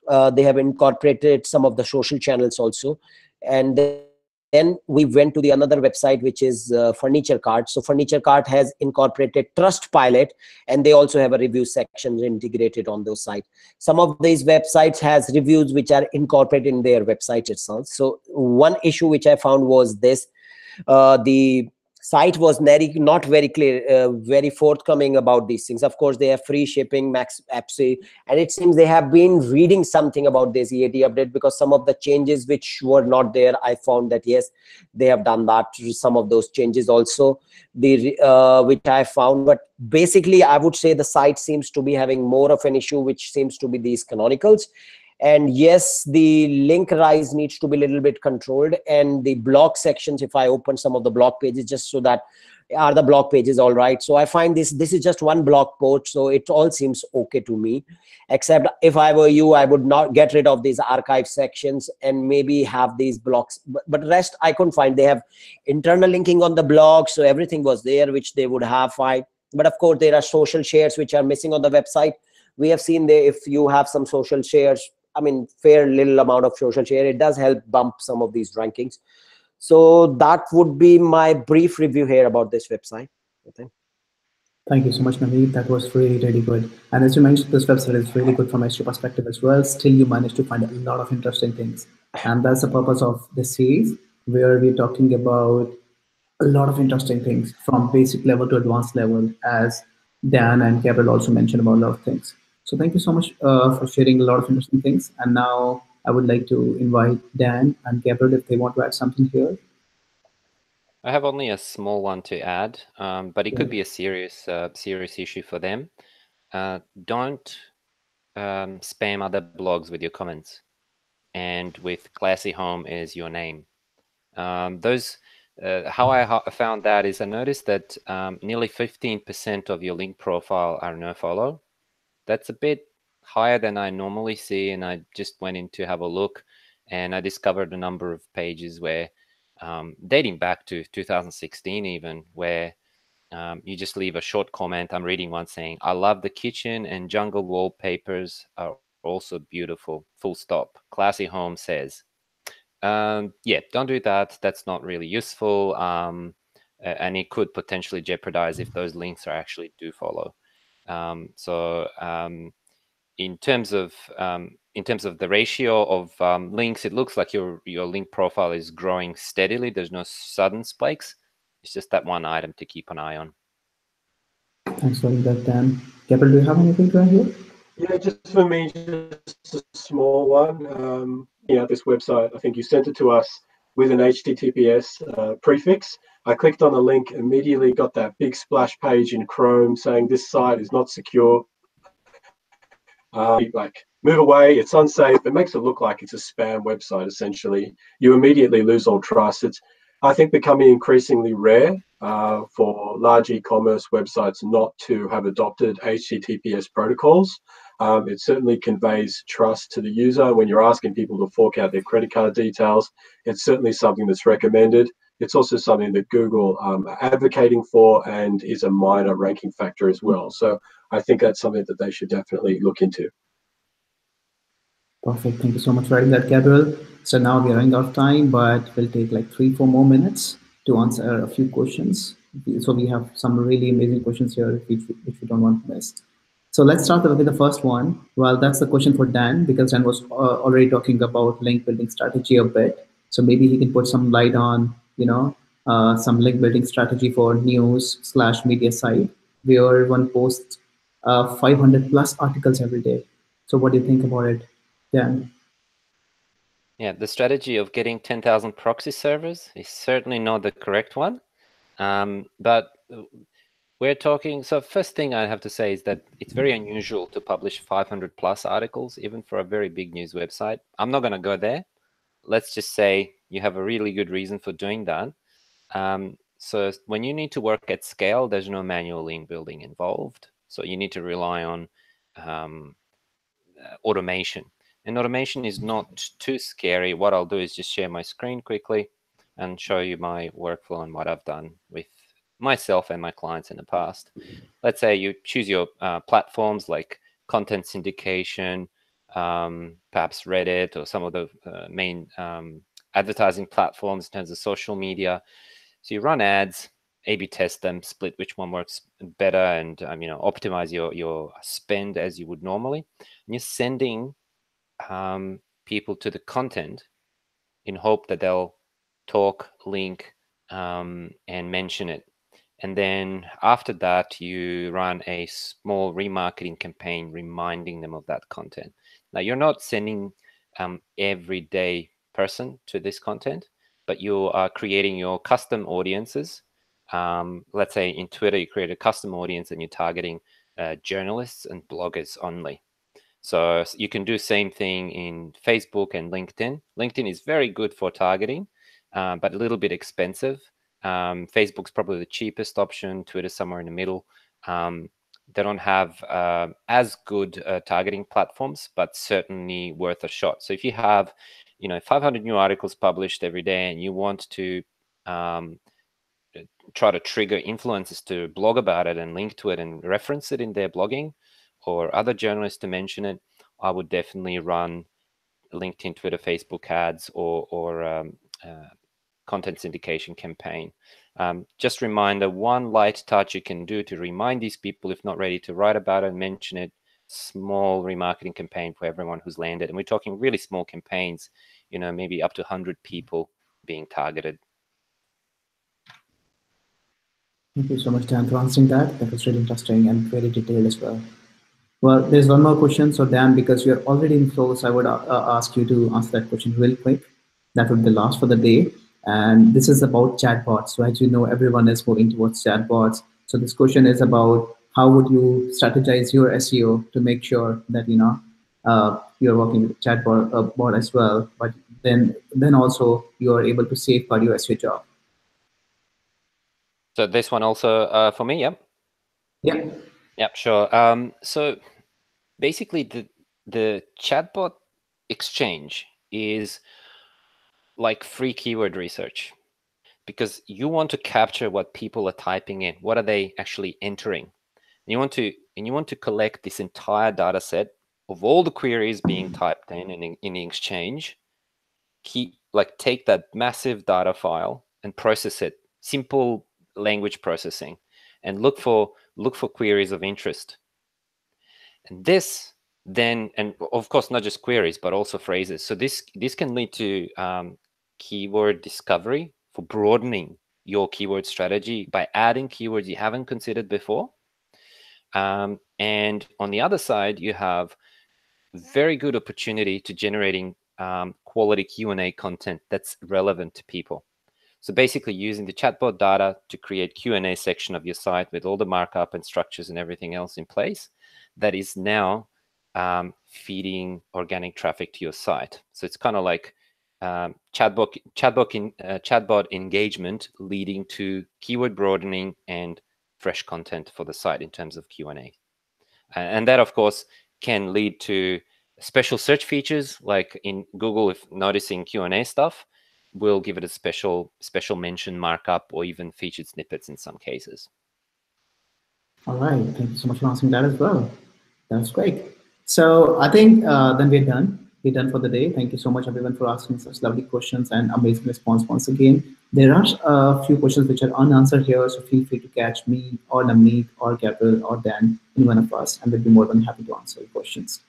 They have incorporated some of the social channels also. And then we went to the another website, which is Furniture Cart. So Furniture Cart has incorporated Trustpilot, and they also have a review section integrated on those sites. Some of these websites has reviews which are incorporated in their website itself. So one issue which I found was this, the site was not very clear, very forthcoming about these things. Of course, they have free shipping, max AppSy, and it seems they have been reading something about this EAT update, because some of the changes which were not there, I found that yes, they have done that. Some of those changes also, which I found. But basically, I would say the site seems to be having more of an issue, which seems to be these canonicals. And yes, the link rise needs to be a little bit controlled, and the blog sections, if I open some of the blog pages, just so that are the blog pages all right. So I find this is just one blog post, so it all seems okay to me, except if I were you, I would not get rid of these archive sections and maybe have these blogs, but rest I couldn't find. They have internal linking on the blog, so everything was there which they would have fine. But of course, there are social shares which are missing on the website. We have seen there, if you have some social shares, I mean, fair little amount of social share, it does help bump some of these rankings. So that would be my brief review here about this website. Thank you so much, Navneet. That was really, really good. And as you mentioned, this website is really good from a SEO perspective as well. Still, you managed to find a lot of interesting things. And that's the purpose of this series, where we're talking about a lot of interesting things from basic level to advanced level, as Dan and Gabriel also mentioned about a lot of things. So thank you so much for sharing a lot of interesting things. And now I would like to invite Dan and Gabriel if they want to add something here. I have only a small one to add, but it could be a serious issue for them. Don't spam other blogs with your comments, and with Classy Home as your name. How I found that is I noticed that nearly 15% of your link profile are no follow. That's a bit higher than I normally see, and I just went in to have a look, and I discovered a number of pages where dating back to 2016 even, where You just leave a short comment. I'm reading one saying, "I love the kitchen and jungle wallpapers are also beautiful. Full stop. Classy Home says." Yeah, don't do that. That's not really useful. And it could potentially jeopardize if those links are actually do follow. In terms of the ratio of links, it looks like your link profile is growing steadily. There's no sudden spikes. It's just that one item to keep an eye on. Thanks for that, Dan. Gabriel, do you have anything to add here? Yeah, just for me, just a small one. This website, I think you sent it to us with an HTTPS prefix. I clicked on the link, immediately got that big splash page in Chrome saying this site is not secure. Like, move away, it's unsafe. It makes it look like it's a spam website, essentially. You immediately lose all trust. It's, I think, becoming increasingly rare for large e-commerce websites not to have adopted HTTPS protocols. It certainly conveys trust to the user. When you're asking people to fork out their credit card details, it's certainly something that's recommended. It's also something that Google are advocating for and is a minor ranking factor as well. So I think that's something that they should definitely look into. Perfect. Thank you so much for writing that, Gabriel. So now we are running out of time, but we'll take like 3-4 more minutes to answer a few questions. So we have some really amazing questions here, which we don't want to miss. So let's start with the first one. Well, that's the question for Dan, because Dan was already talking about link building strategy a bit. So maybe he can put some light on, some link building strategy for news/media site, where one posts 500 plus articles every day. So what do you think about it, Dan? Yeah, the strategy of getting 10,000 proxy servers is certainly not the correct one. But we're talking, so first thing I have to say is that it's very unusual to publish 500 plus articles, even for a very big news website. I'm not going to go there. Let's just say you have a really good reason for doing that. So when you need to work at scale, there's no manual link building involved. So you need to rely on automation. And automation is not too scary. What I'll do is just share my screen quickly and show you my workflow and what I've done with myself and my clients in the past. Let's say you choose your platforms like content syndication, perhaps Reddit or some of the main advertising platforms in terms of social media. So you run ads, A/B test them, split which one works better, and optimize your spend as you would normally. And you're sending people to the content in hope that they'll talk, link, and mention it. And then after that, you run a small remarketing campaign reminding them of that content. Now, you're not sending everyday person to this content, but you are creating your custom audiences. Let's say in Twitter, you create a custom audience and you're targeting journalists and bloggers only. So you can do same thing in Facebook and LinkedIn. LinkedIn is very good for targeting, but a little bit expensive. Facebook's probably the cheapest option. Twitter's somewhere in the middle. They don't have as good targeting platforms, but certainly worth a shot. So if you have, 500 new articles published every day, and you want to try to trigger influencers to blog about it and link to it and reference it in their blogging, or other journalists to mention it, I would definitely run LinkedIn, Twitter, Facebook ads or content syndication campaign. Just reminder, one light touch you can do to remind these people, if not ready to write about it and mention it, small remarketing campaign for everyone who's landed. And we're talking really small campaigns, maybe up to 100 people being targeted. Thank you so much, Dan, for answering that. That was really interesting and very detailed as well. Well, there's one more question. So, Dan, because you're already in flow, so I would ask you to answer that question real quick. That would be the last for the day. And this is about chatbots. So, as you know, everyone is moving towards chatbots. So, this question is about how would you strategize your SEO to make sure that you're working with chatbot bot as well, but then also you are able to safeguard your SEO job. So this one also for me, yeah? Yeah. Yeah, sure. So basically the chatbot exchange is like free keyword research. because you want to capture what people are typing in. What are they actually entering? And you want to collect this entire data set of all the queries being typed in the exchange. Take that massive data file and process it, simple language processing, and look for queries of interest. And this then, and of course, not just queries, but also phrases. So this can lead to keyword discovery, for broadening your keyword strategy by adding keywords you haven't considered before. And on the other side, you have very good opportunity to generating quality Q&A content that's relevant to people. So basically using the chatbot data to create Q&A section of your site with all the markup and structures and everything else in place, that is now feeding organic traffic to your site. So it's kind of like chatbot engagement leading to keyword broadening and fresh content for the site in terms of Q&A. And that, of course, can lead to special search features, like in Google, if noticing Q&A stuff, we'll give it a special mention markup or even featured snippets in some cases. All right, thank you so much for answering that as well. That's great. So I think then we're done. We're done for the day. Thank you so much, everyone, for asking such lovely questions and amazing response once again. There are a few questions which are unanswered here, so feel free to catch me or Navneet or Gabriel or Dan, any one of us, and we'll be more than happy to answer your questions.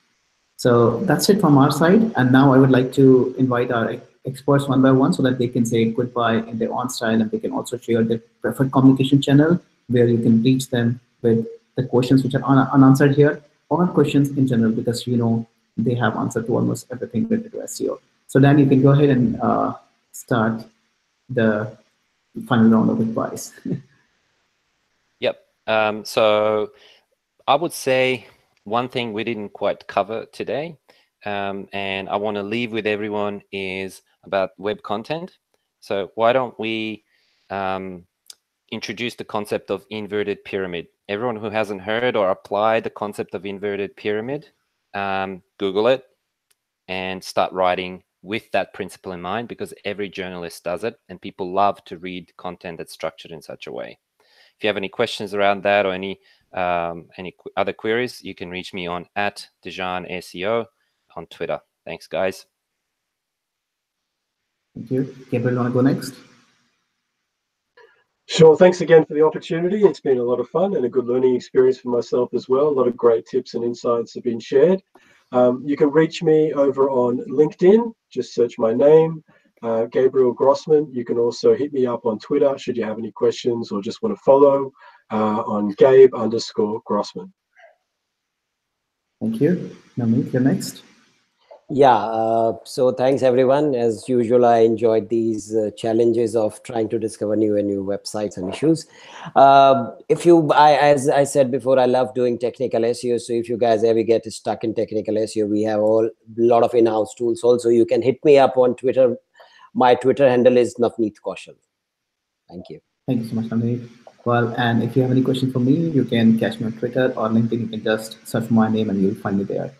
So that's it from our side. And now I would like to invite our experts one by one so that they can say goodbye in their own style, and they can also share their preferred communication channel where you can reach them with the questions which are unanswered here, or questions in general, because you know they have answered to almost everything related to SEO. So Dan, you can go ahead and start the final round of advice. Yep. So I would say one thing we didn't quite cover today, and I want to leave with everyone, is about web content. So why don't we introduce the concept of inverted pyramid? Everyone who hasn't heard or applied the concept of inverted pyramid, Google it and start writing with that principle in mind, because every journalist does it and people love to read content that's structured in such a way. If you have any questions around that or any other queries, you can reach me on @DEJAN SEO on Twitter. Thanks, guys. Thank you. Gabriel, you want to go next? Sure. Thanks again for the opportunity. It's been a lot of fun and a good learning experience for myself as well. A lot of great tips and insights have been shared. You can reach me over on LinkedIn. Just search my name, Gabriel Grossman. You can also hit me up on Twitter should you have any questions or just want to follow on Gabe_Grossman. Thank you. Navneet, you're next. Yeah, so thanks everyone. As usual, I enjoyed these challenges of trying to discover new and new websites and issues. As I said before, I love doing technical SEO. So if you guys ever get stuck in technical SEO, we have a lot of in-house tools. Also, you can hit me up on Twitter. My Twitter handle is Navneet Kaushal. Thank you. Thank you so much, Navneet. Well, and if you have any questions for me, you can catch me on Twitter or LinkedIn. You can just search my name and you'll find me there.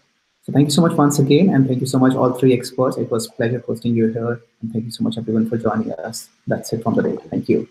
So thank you so much once again, and thank you so much all three experts. It was a pleasure hosting you here, and thank you so much everyone for joining us. That's it from the day. Thank you.